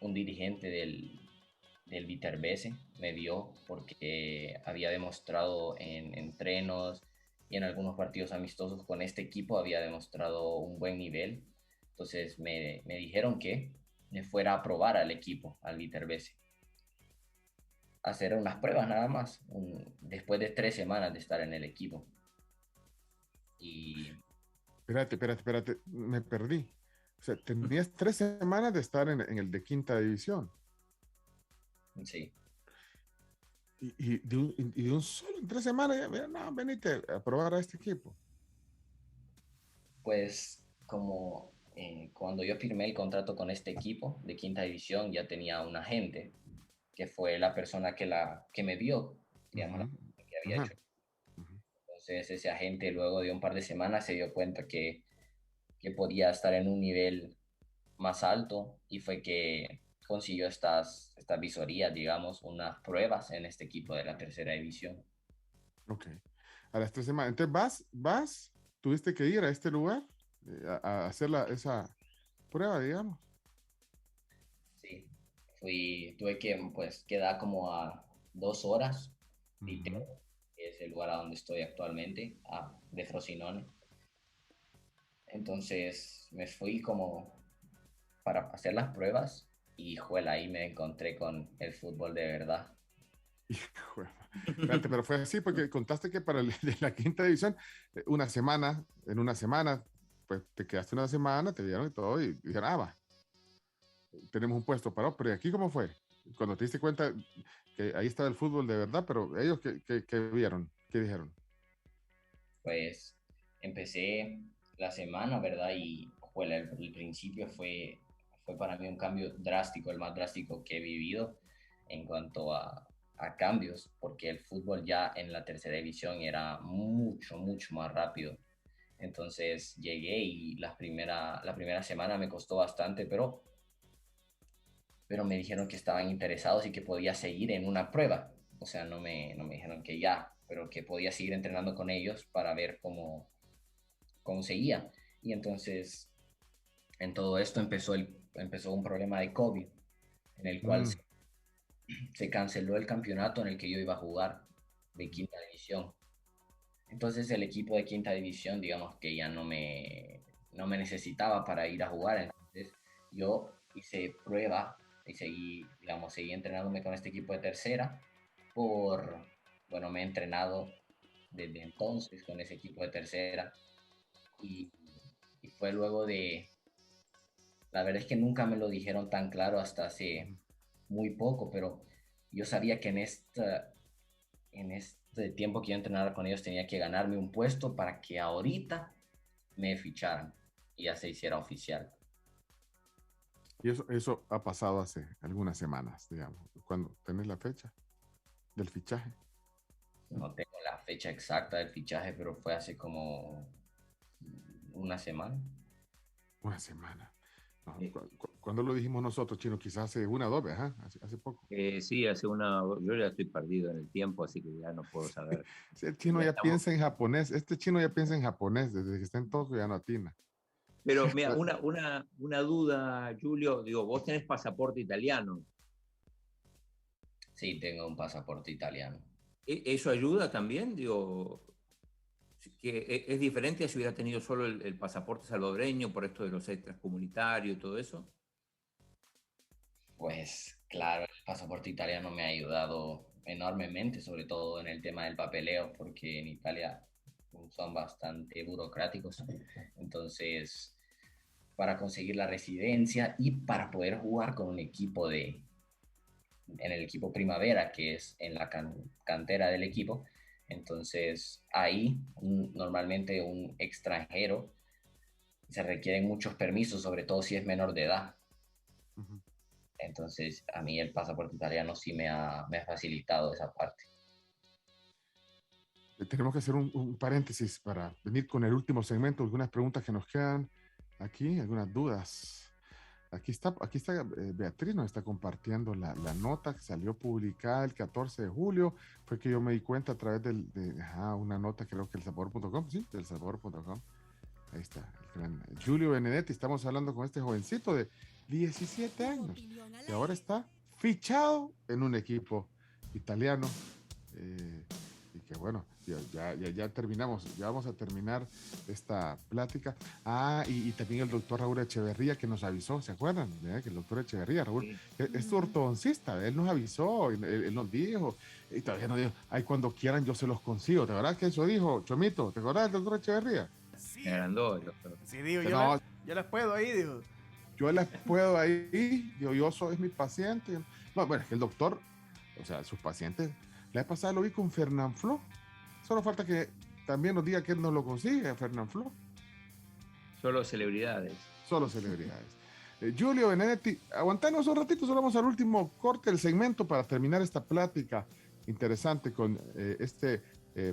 un dirigente del Viterbese, me vio porque había demostrado en entrenos y en algunos partidos amistosos con este equipo, había demostrado un buen nivel. Entonces me dijeron que me fuera a probar al equipo, al Viterbese, hacer unas pruebas nada más, después de 3 semanas de estar en el equipo. Y espérate, me perdí. O sea, tenías 3 semanas de estar en el de quinta división sí, y de un solo, en 3 semanas, ya, mira, no, venite a probar a este equipo. pues como cuando yo firmé el contrato con este equipo de quinta división, ya tenía un agente que fue la persona que me vio, digamos, Ujú, que había ajá, hecho. ujú. Entonces ese agente luego de un par de semanas se dio cuenta que podía estar en un nivel más alto y fue que consiguió estas visorías, digamos, unas pruebas en este equipo de la tercera división. Ok. A las 3 semanas. Entonces tuviste que ir a este lugar a hacer esa prueba, digamos. Sí, tuve que pues quedar como a 2 horas de Ujú. Iteco, que es el lugar a donde estoy actualmente, de Frosinone. Entonces me fui como para hacer las pruebas y juela, ahí me encontré con el fútbol de verdad. Hijo de espérate, pero fue así porque contaste que para el de la quinta división, en una semana, pues te quedaste una semana, te vieron y todo, y dijeron, va, tenemos un puesto para vos, pero ¿y aquí cómo fue? Cuando te diste cuenta que ahí estaba el fútbol de verdad, pero ellos ¿qué vieron? ¿Qué dijeron? Pues empecé la semana, ¿verdad? Y juela, el principio fue para mí un cambio drástico, el más drástico que he vivido en cuanto a cambios, porque el fútbol ya en la tercera división era mucho, mucho más rápido. Entonces llegué y la primera semana me costó bastante, pero me dijeron que estaban interesados y que podía seguir en una prueba. O sea, no me dijeron que ya, pero que podía seguir entrenando con ellos para ver cómo seguía. Y entonces en todo esto empezó un problema de COVID, en el cual se canceló el campeonato en el que yo iba a jugar de quinta división. Entonces el equipo de quinta división, digamos que ya no me necesitaba para ir a jugar. Entonces yo hice prueba y seguí entrenándome con este equipo de tercera bueno, me he entrenado desde entonces con ese equipo de tercera y, y fue luego la verdad es que nunca me lo dijeron tan claro hasta hace muy poco, pero yo sabía que en este tiempo que yo entrenaba con ellos tenía que ganarme un puesto para que ahorita me ficharan y ya se hiciera oficial. Y eso ha pasado hace algunas semanas, digamos. ¿Cuándo tenés la fecha del fichaje? No tengo la fecha exacta del fichaje, pero fue hace como una semana. Una semana. No, ¿cuándo lo dijimos nosotros, Chino? Quizás hace una o dos, ¿verdad? Hace poco. Sí, yo ya estoy perdido en el tiempo, así que ya no puedo saber. Sí, el chino ya piensa en japonés. Este chino ya piensa en japonés. Desde que está en Tokio ya no atina. Pero mira, una duda, Julio. Digo, vos tenés pasaporte italiano. Sí, tengo un pasaporte italiano. ¿Eso ayuda también? Digo, que es diferente a si hubiera tenido solo el pasaporte salvadoreño por esto de los extracomunitarios y todo eso. Pues claro, el pasaporte italiano me ha ayudado enormemente, sobre todo en el tema del papeleo, porque en Italia son bastante burocráticos. Entonces, para conseguir la residencia y para poder jugar con un equipo en el equipo Primavera, que es en la cantera del equipo, entonces ahí normalmente un extranjero se requieren muchos permisos, sobre todo si es menor de edad. Uh-huh. Entonces, a mí el pasaporte italiano sí me ha facilitado esa parte. Tenemos que hacer un paréntesis para venir con el último segmento, algunas preguntas que nos quedan aquí, algunas dudas. Aquí está Beatriz, nos está compartiendo la nota que salió publicada el 14 de julio. Fue que yo me di cuenta a través de una nota, creo que elsalvador.com, sí, elsalvador.com. Ahí está, el gran Giulio Benedetti. Estamos hablando con este jovencito de 17 años, que ahora está fichado en un equipo italiano. Y que bueno, ya terminamos, ya vamos a terminar esta plática. Y también el doctor Raúl Echeverría que nos avisó, ¿se acuerdan? Que el doctor Echeverría, Raúl, sí, es ortodoncista, él nos avisó, él nos dijo, y todavía nos dijo, ay, cuando quieran yo se los consigo. ¿Te acuerdas que eso dijo, Chomito? ¿Te acuerdas del doctor Echeverría? Sí. Me agrandó el doctor. Sí, digo, no, yo les puedo ahí, digo. Yo les puedo ahí, yo soy mi paciente. No, bueno, es que el doctor, o sea, sus pacientes, la vez pasada lo vi con Fernán Flo. Solo falta que también nos diga que él nos lo consigue, Fernán Flo. Solo celebridades. Solo celebridades. Giulio Benedetti, aguantanos un ratito, solo vamos al último corte del segmento para terminar esta plática interesante con este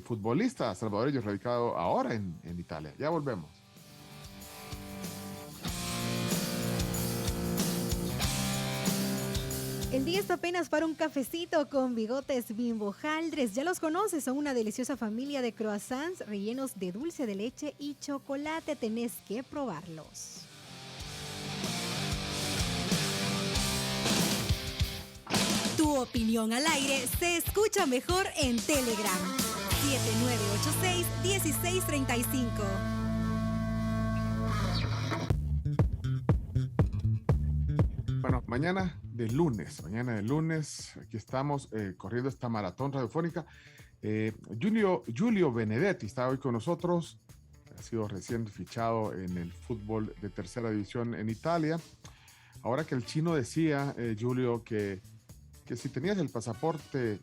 futbolista salvadoreño radicado ahora en Italia. Ya volvemos. El día está apenas para un cafecito con Bigotes Bimbo Haldres. Ya los conoces, son una deliciosa familia de croissants rellenos de dulce de leche y chocolate. Tenés que probarlos. Tu opinión al aire se escucha mejor en Telegram. 7986-1635. Bueno, mañana de lunes, aquí estamos corriendo esta maratón radiofónica. Giulio Benedetti está hoy con nosotros, ha sido recién fichado en el fútbol de tercera división en Italia. Ahora que el chino decía, Giulio, que si tenías el pasaporte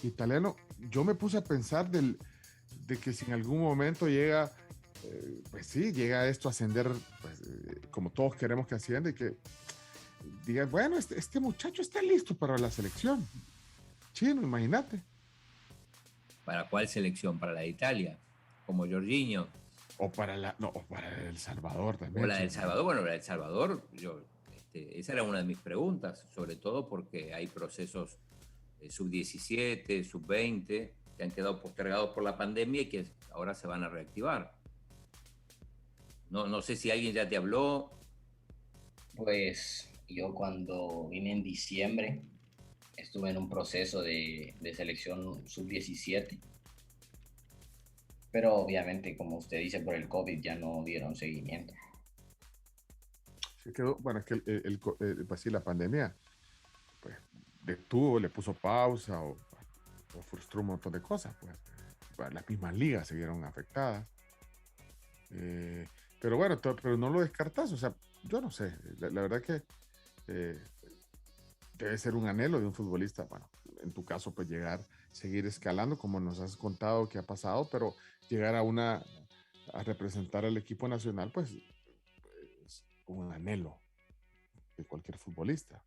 italiano, yo me puse a pensar de que si en algún momento llega, pues sí, llega esto a ascender, pues, como todos queremos que ascienda, y que digan, bueno, este muchacho está listo para la selección. Chino, imagínate. ¿Para cuál selección? ¿Para la de Italia? Como Jorginho. O para El Salvador O también. la del Chino. Salvador. Bueno, la del Salvador, esa era una de mis preguntas, sobre todo porque hay procesos sub-17, sub-20, que han quedado postergados por la pandemia y que ahora se van a reactivar. No sé si alguien ya te habló. Pues yo cuando vine en diciembre estuve en un proceso de selección sub-17, pero obviamente, como usted dice, por el COVID ya no dieron seguimiento. Bueno, es que pues sí, la pandemia pues, detuvo, le puso pausa o frustró un montón de cosas. Pues las mismas ligas se vieron afectadas. Pero bueno, pero no lo descartas. O sea, yo no sé. La verdad que debe ser un anhelo de un futbolista. Bueno, en tu caso, pues seguir escalando, como nos has contado que ha pasado, pero llegar a representar al equipo nacional, pues es un anhelo de cualquier futbolista.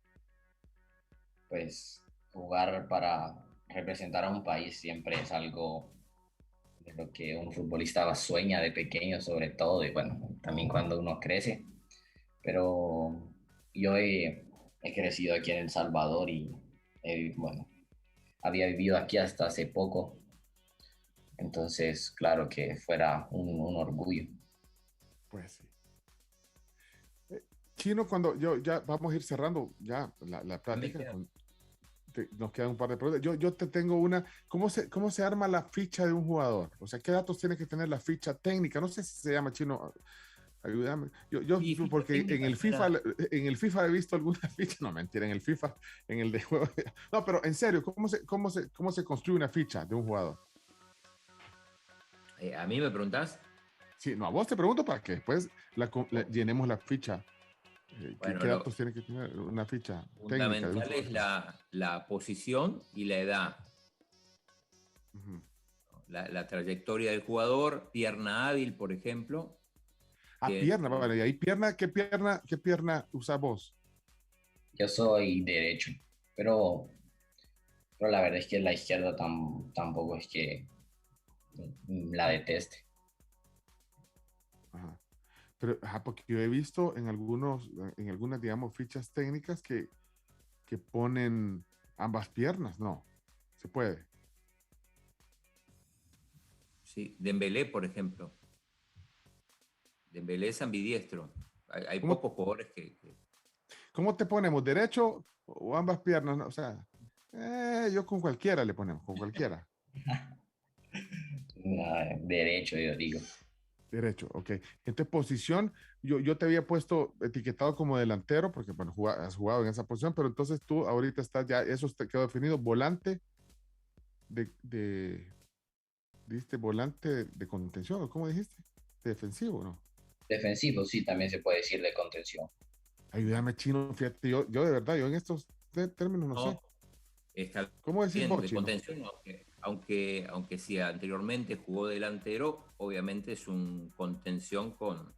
Pues jugar para representar a un país siempre es algo de lo que un futbolista sueña de pequeño, sobre todo, y bueno, también cuando uno crece. Pero yo he crecido aquí en El Salvador y bueno, había vivido aquí hasta hace poco, entonces claro que fuera un orgullo. Pues sí. Chino, cuando ya vamos a ir cerrando ya la plática, nos quedan un par de preguntas. Yo te tengo una. ¿Cómo se arma la ficha de un jugador? O sea, ¿qué datos tiene que tener la ficha técnica? No sé si se llama, Chino. Ayúdame. Porque en el FIFA he visto algunas fichas. No, mentira, en el de juego. No, pero en serio, ¿cómo se construye una ficha de un jugador? ¿A mí me preguntás? Sí, no, a vos te pregunto para que después llenemos la ficha. Bueno, ¿Qué datos tiene que tener una ficha técnica? Fundamental es la posición y la edad. Uh-huh. La trayectoria del jugador, pierna hábil, por ejemplo. Pierna, vale. Y ahí ¿qué pierna usas vos? Yo soy derecho, pero la verdad es que la izquierda tampoco es que la deteste. Ajá. Pero, porque yo he visto en algunas, digamos, fichas técnicas que ponen ambas piernas, ¿no? Se puede. Sí, Dembélé, por ejemplo. Dembélé es ambidiestro. Hay pocos jugadores que... ¿Cómo te ponemos? ¿Derecho o ambas piernas? ¿No? O sea, yo con cualquiera le ponemos, con cualquiera. Derecho, yo digo. Derecho, ok. Entonces, posición, yo te había puesto etiquetado como delantero, porque bueno, has jugado en esa posición, pero entonces tú ahorita estás ya, eso te quedó definido, volante ¿dijiste volante de contención o cómo dijiste? ¿Defensivo, no? Defensivo, sí, también se puede decir de contención. Ayúdame, Chino, fíjate, yo de verdad, yo en estos términos no sé. Está ¿Cómo decís bien, vos, de Chino? contención, aunque si anteriormente jugó delantero, obviamente es un contención con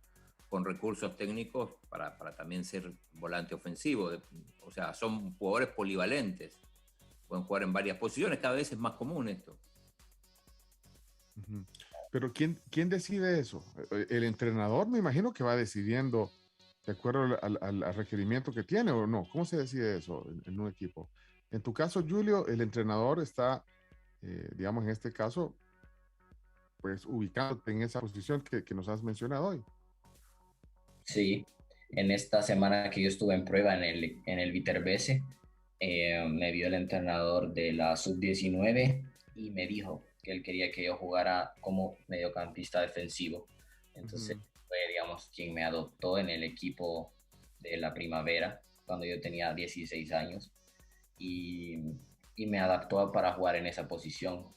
recursos técnicos para también ser volante ofensivo. O sea, son jugadores polivalentes. Pueden jugar en varias posiciones, cada vez es más común esto. Uh-huh. Pero ¿quién decide eso? ¿El entrenador? Me imagino que va decidiendo de acuerdo al requerimiento que tiene o no. ¿Cómo se decide eso en un equipo? En tu caso, Julio, el entrenador está, digamos, en este caso, pues ubicándote en esa posición que nos has mencionado hoy. Sí, en esta semana que yo estuve en prueba en el Viterbese, me vio el entrenador de la sub-19 y me dijo que él quería que yo jugara como mediocampista defensivo. Entonces fue, digamos, quien me adoptó en el equipo de la primavera, cuando yo tenía 16 años, y me adaptó para jugar en esa posición.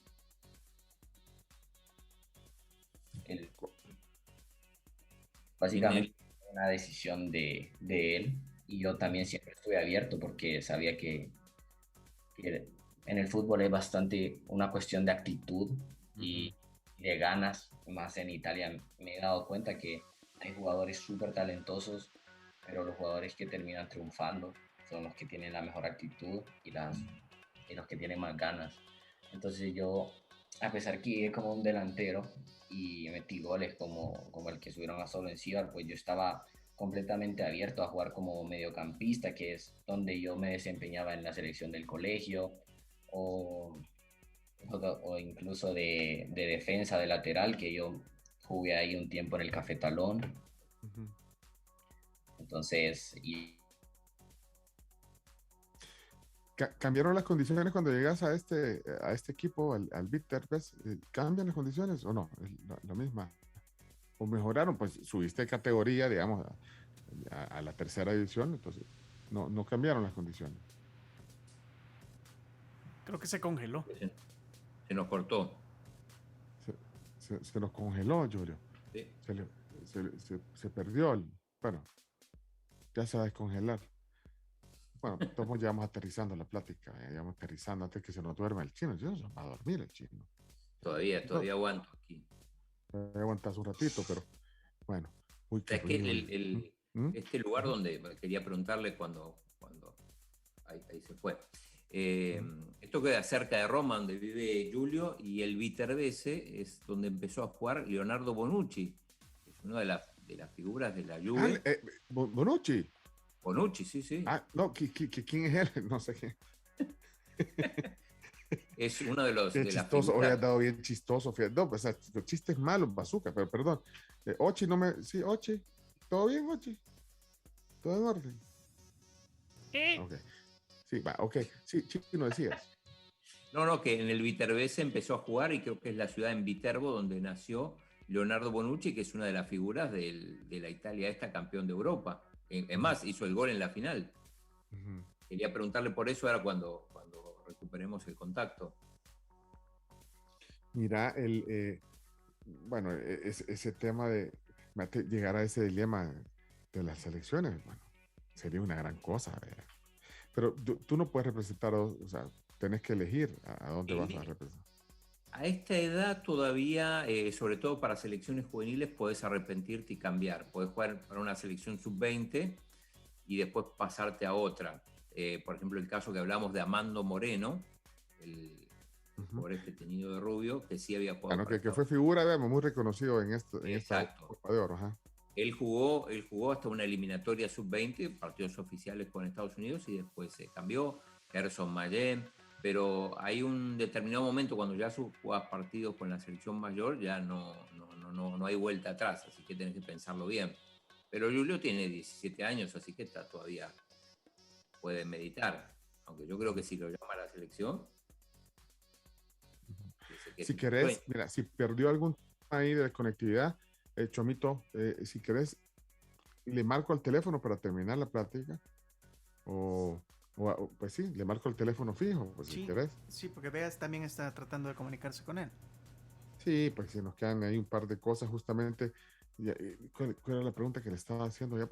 Básicamente una decisión de él, y yo también siempre estuve abierto porque sabía que en el fútbol es bastante una cuestión de actitud y de ganas. Más en Italia me he dado cuenta que hay jugadores súper talentosos, pero los jugadores que terminan triunfando son los que tienen la mejor actitud y los que tienen más ganas. Entonces yo, a pesar que llegué como un delantero y metí goles como el que subieron a Solo en Cibar, pues yo estaba completamente abierto a jugar como mediocampista, que es donde yo me desempeñaba en la selección del colegio, o, o incluso de defensa, de lateral, que yo jugué ahí un tiempo en el Cafetalón. Ujú. Entonces, ¿Cambiaron las condiciones cuando llegas a este equipo, al Vitesse? ¿Cambian las condiciones o no? ¿Es la misma? ¿O mejoraron? Pues subiste de categoría, digamos, a la tercera división, entonces no cambiaron las condiciones. Creo que se congeló. Se nos cortó. Se nos congeló, Julio. Sí. Se perdió. Bueno, ya se va a descongelar. Bueno, todos ya vamos aterrizando la plática, ya vamos aterrizando antes que se nos duerma el chino. Yo no se va a dormir el chino. Todavía No, aguanto aquí. voy a aguantar un ratito, pero bueno. Uy, qué Es que ruido. ¿Mm? este lugar donde quería preguntarle cuando ahí se fue. Esto queda cerca de Roma, donde vive Giulio, y el Viterbese es donde empezó a jugar Leonardo Bonucci, que es una de las figuras de la Juve. Bonucci. Bonucci, sí. No, ¿quién es él? No sé qué. Es uno de los... Qué de las chistoso, hoy figuras. has dado bien chistoso. Fíjate. No, pues los chistes malos, bazooka, pero perdón. Ochi, no me. Sí, Ochi. ¿Todo bien, Ochi? ¿Todo en orden? Ok. Sí, va, ok. Sí, Chino, decías. No, que en el Viterbese empezó a jugar y creo que es la ciudad en Viterbo donde nació Leonardo Bonucci, que es una de las figuras de la Italia esta campeón de Europa. Es más, hizo el gol en la final. Ujú. Quería preguntarle por eso ahora cuando recuperemos el contacto. Mira, bueno, ese tema de llegar a ese dilema de las selecciones, bueno, sería una gran cosa, ¿verdad? Pero tú no puedes representar, o sea, tenés que elegir a dónde vas a representar. A esta edad todavía, sobre todo para selecciones juveniles, podés arrepentirte y cambiar. Podés jugar para una selección sub-20 y después pasarte a otra. Por ejemplo, el caso que hablamos de Amando Moreno, el por este teñido de rubio, que sí había jugado. Bueno, que fue figura, veamos, muy reconocido en esta Copa de Oro. Ajá. Él jugó hasta una eliminatoria sub-20, partidos oficiales con Estados Unidos, y después se cambió. Gerson Mayem, pero hay un determinado momento cuando ya jugás partidos con la selección mayor, ya no hay vuelta atrás, así que tenés que pensarlo bien. Pero Julio tiene 17 años, así que todavía puede meditar. Aunque yo creo que si lo llama a la selección... Si querés, mira, si perdió algún ahí de conectividad, Chomito, si querés, le marco al teléfono para terminar la plática. Pues sí, le marco el teléfono fijo, pues sí, si querés. Sí, porque Beas también está tratando de comunicarse con él. Sí, pues si nos quedan ahí un par de cosas justamente. ¿Cuál era la pregunta que le estaba haciendo ya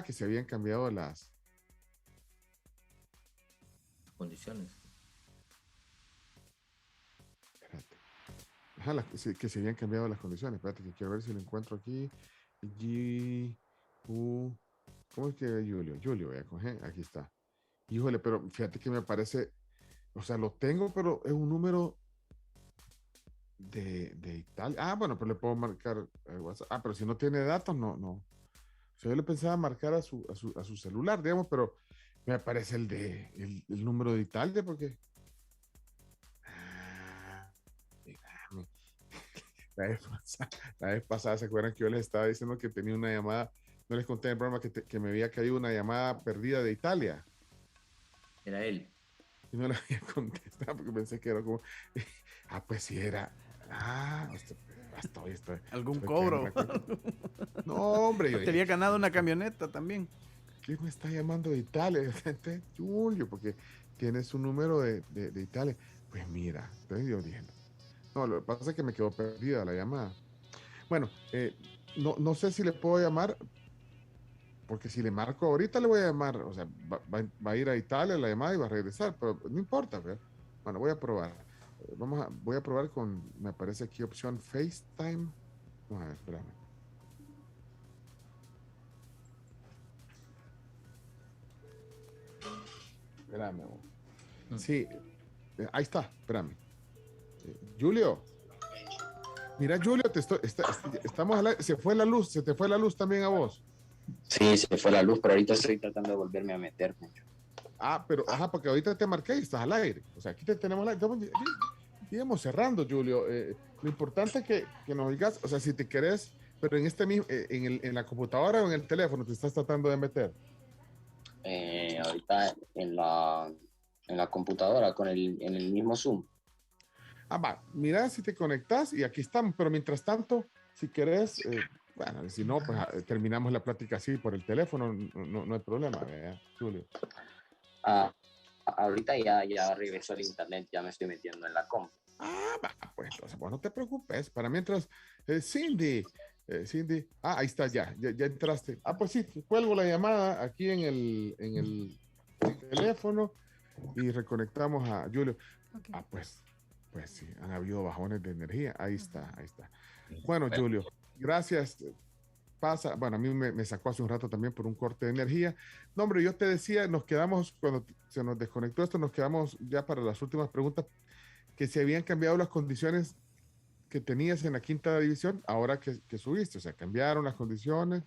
que se habían cambiado las condiciones. Espérate. Ajá, que se habían cambiado las condiciones. Espérate, que quiero ver si lo encuentro aquí. ¿Cómo es que Julio? Julio, voy a coger. Aquí está. Híjole, pero fíjate que me parece, o sea, lo tengo, pero es un número de Italia. Ah, bueno, pero le puedo marcar WhatsApp. Ah, pero si no tiene datos, no. O sea, yo le pensaba marcar a su celular, digamos, pero me aparece el número de Italia porque... La vez pasada, ¿se acuerdan que yo les estaba diciendo que tenía una llamada? No les conté en el programa que me había caído una llamada perdida de Italia. Era él. Y no la había contestado porque pensé que era como... pues sí era... hasta hoy estoy... ¿Algún cobro? No, hombre. Yo te había ganado una camioneta también. ¿Qué me está llamando de Italia? Julio, porque tiene su número de Italia. Pues mira, estoy yo diciendo. No, lo que pasa es que me quedó perdida la llamada. Bueno, no sé si le puedo llamar, porque si le marco ahorita le voy a llamar, o sea, va a ir a Italia la llamada y va a regresar, pero no importa, ¿ver? Bueno, voy a probar. Voy a probar me aparece aquí opción FaceTime. Vamos a ver, espérame. Espérame. Sí, ahí está, espérame. Julio. Mira, Julio, estamos se fue la luz, se te fue la luz también a vos. Sí, se fue la luz, pero ahorita estoy tratando de volverme a meter, Poncho. Pero, porque ahorita te marqué y estás al aire. O sea, aquí te tenemos al aire. Estamos, íbamos cerrando, Julio. Lo importante es que nos digas, o sea, si te querés, pero en en la computadora o en el teléfono te estás tratando de meter. Ahorita en la computadora en el mismo Zoom. Va, mira si te conectas y aquí estamos, pero mientras tanto, si querés, bueno, si no, pues terminamos la plática así por el teléfono, no hay problema, Julio. Ahorita ya regresó el internet, ya me estoy metiendo en la comp. Va, pues entonces, bueno, no te preocupes, para mientras, Cindy, ahí está, ya entraste. Pues sí, cuelgo la llamada aquí en el teléfono y reconectamos a Julio. Okay. Pues sí, han habido bajones de energía. Ahí está. Bueno, Julio, gracias. Bueno, a mí me sacó hace un rato también por un corte de energía. No, hombre, yo te decía, nos quedamos, cuando se nos desconectó esto, nos quedamos ya para las últimas preguntas, que se habían cambiado las condiciones que tenías en la quinta división, ahora que subiste, o sea, cambiaron las condiciones,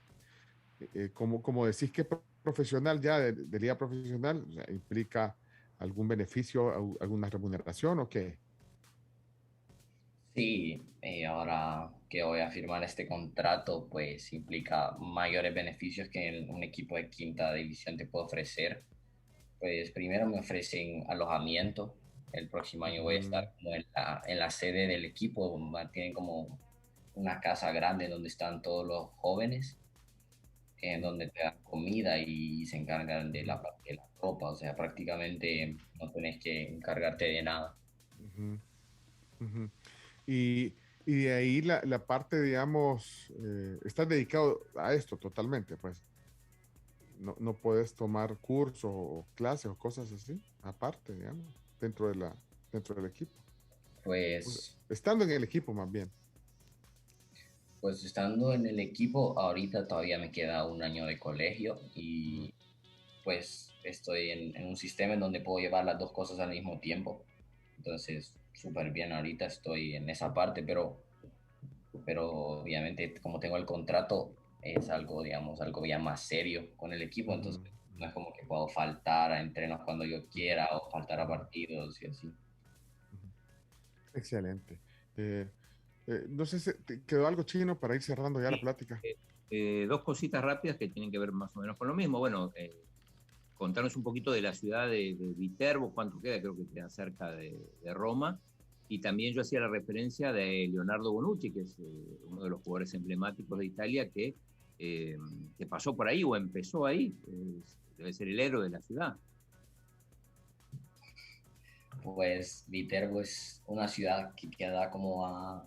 como decís que profesional ya, de liga profesional, o sea, implica algún beneficio, alguna remuneración o qué. Sí, ahora que voy a firmar este contrato, pues implica mayores beneficios que un equipo de quinta división te puede ofrecer. Pues primero me ofrecen alojamiento. El próximo año voy a estar como en la sede del equipo. Tienen como una casa grande donde están todos los jóvenes, donde te dan comida y se encargan de la parte de la ropa. O sea, prácticamente no tenés que encargarte de nada. Y de ahí la parte, digamos, estás dedicado a esto totalmente, pues. No puedes tomar cursos o clases o cosas así, aparte, digamos, dentro del equipo. Pues estando en el equipo, más bien. Pues estando en el equipo, ahorita todavía me queda un año de colegio y pues estoy en un sistema en donde puedo llevar las dos cosas al mismo tiempo. Entonces, súper bien, ahorita estoy en esa parte, pero obviamente como tengo el contrato, es algo, digamos, algo ya más serio con el equipo, entonces no es como que puedo faltar a entrenos cuando yo quiera o faltar a partidos y así. Excelente. No sé si te quedó algo chino para ir cerrando ya la plática. Dos cositas rápidas que tienen que ver más o menos con lo mismo. Bueno, contarnos un poquito de la ciudad de Viterbo, cuánto queda, creo que queda cerca de Roma. Y también yo hacía la referencia de Leonardo Bonucci, que es uno de los jugadores emblemáticos de Italia que pasó por ahí o empezó ahí. Debe ser el héroe de la ciudad. Pues Viterbo es una ciudad que queda como a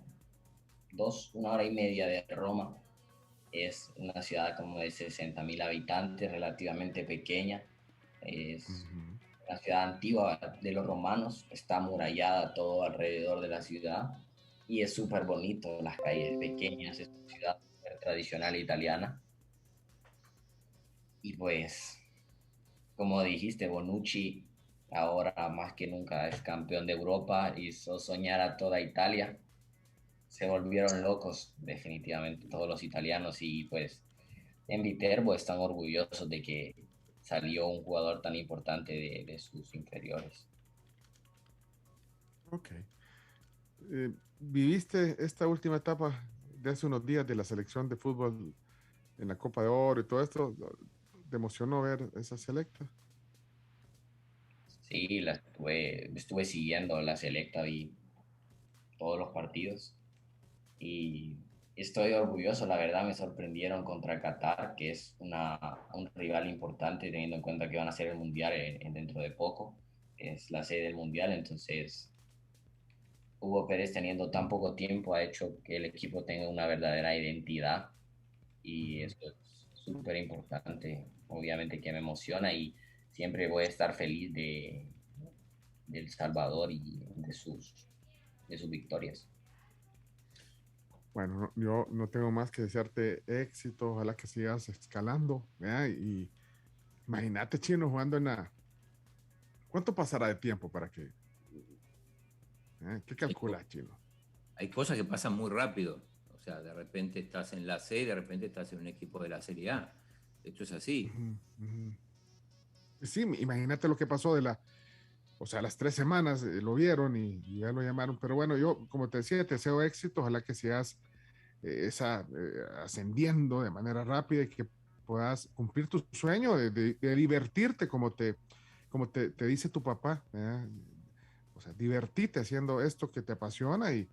1 hora y media de Roma. Es una ciudad como de 60.000 habitantes, relativamente pequeña. Es una ciudad antigua de los romanos, está amurallada todo alrededor de la ciudad y es súper bonito, las calles pequeñas, es una ciudad súper tradicional italiana. Y pues, como dijiste, Bonucci ahora más que nunca es campeón de Europa, hizo soñar a toda Italia. Se volvieron locos definitivamente todos los italianos y pues en Viterbo están orgullosos de que salió un jugador tan importante de sus inferiores. Ok. ¿Viviste esta última etapa de hace unos días de la selección de fútbol en la Copa de Oro y todo esto? ¿Te emocionó ver esa selecta? Sí, estuve siguiendo la selecta y todos los partidos y estoy orgulloso, la verdad me sorprendieron contra Qatar, que es un rival importante teniendo en cuenta que van a hacer el Mundial dentro de poco, es la sede del Mundial, entonces Hugo Pérez teniendo tan poco tiempo ha hecho que el equipo tenga una verdadera identidad y eso es súper importante, obviamente que me emociona y siempre voy a estar feliz de El Salvador y de sus victorias. Bueno, yo no tengo más que desearte éxito, ojalá que sigas escalando, ¿verdad? Y imagínate, Chino, jugando ¿Cuánto pasará de tiempo para que... ¿Qué calculas, Chino? Hay cosas que pasan muy rápido. O sea, de repente estás en la C, de repente estás en un equipo de la Serie A. Esto es así. Sí, imagínate lo que pasó o sea, las 3 semanas lo vieron y ya lo llamaron. Pero bueno, yo, como te decía, te deseo éxito. Ojalá que sigas ascendiendo de manera rápida y que puedas cumplir tu sueño de divertirte como te dice tu papá. O sea, divertirte haciendo esto que te apasiona y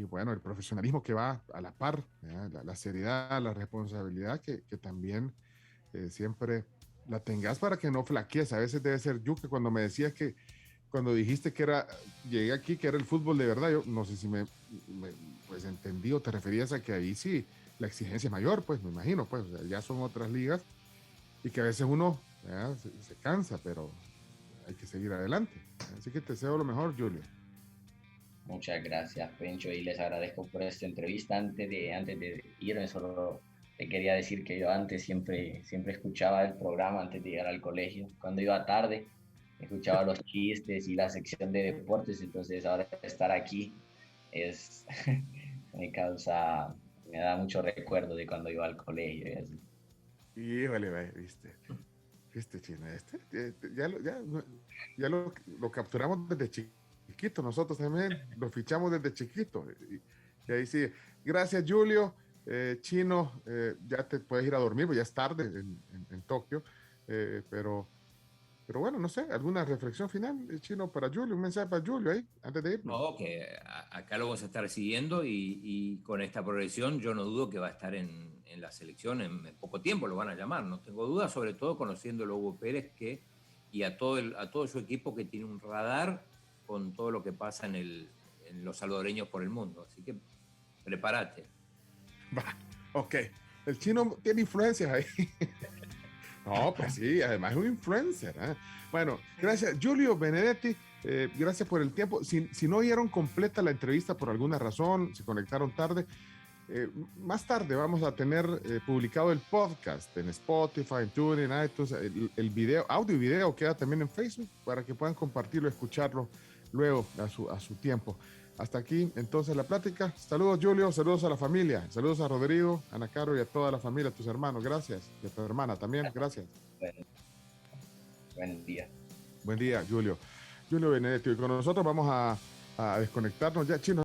bueno, el profesionalismo que va a la par, la seriedad, la responsabilidad que también siempre la tengas para que no flaquees. A veces debe ser yo que cuando me decías que cuando dijiste que llegué aquí, que era el fútbol de verdad, yo no sé si pues entendí o te referías a que ahí sí la exigencia es mayor, pues me imagino, pues o sea, ya son otras ligas y que a veces uno se cansa, pero hay que seguir adelante. Así que te deseo lo mejor, Julio. Muchas gracias, Pencho, y les agradezco por esta entrevista. Antes de irme, solo te quería decir que yo antes siempre escuchaba el programa antes de llegar al colegio. Cuando iba tarde, escuchaba los chistes y la sección de deportes, entonces ahora estar aquí es me da mucho recuerdo de cuando iba al colegio y así. Híjole, viste, Chino, ya lo capturamos desde chiquito, nosotros también lo fichamos desde chiquito. Y ahí sí, gracias, Julio. Chino, ya te puedes ir a dormir, pues ya es tarde en Tokio, pero bueno, no sé, ¿alguna reflexión final, Chino, para Julio? Un mensaje para Julio ahí, antes de irnos. No, que acá lo vamos a estar siguiendo y con esta progresión yo no dudo que va a estar en la selección en poco tiempo, lo van a llamar, no tengo duda, sobre todo conociendo a Hugo Pérez y a todo su equipo que tiene un radar con todo lo que pasa en los salvadoreños por el mundo. Así que prepárate. Va, ok. El Chino tiene influencias ahí. No, pues sí, además es un influencer. Bueno, gracias. Giulio Benedetti, gracias por el tiempo. Si no oyeron completa la entrevista por alguna razón, se conectaron tarde, más tarde vamos a tener publicado el podcast en Spotify, en TuneIn, en iTunes, el video, audio y video queda también en Facebook para que puedan compartirlo, escucharlo luego a su tiempo. Hasta aquí entonces la plática. Saludos, Julio, saludos a la familia, saludos a Rodrigo, a Ana Caro y a toda la familia, a tus hermanos, gracias, y a tu hermana también, gracias. Buen día. Buen día, Julio. Julio Benedetti, y con nosotros vamos a desconectarnos ya, Chino.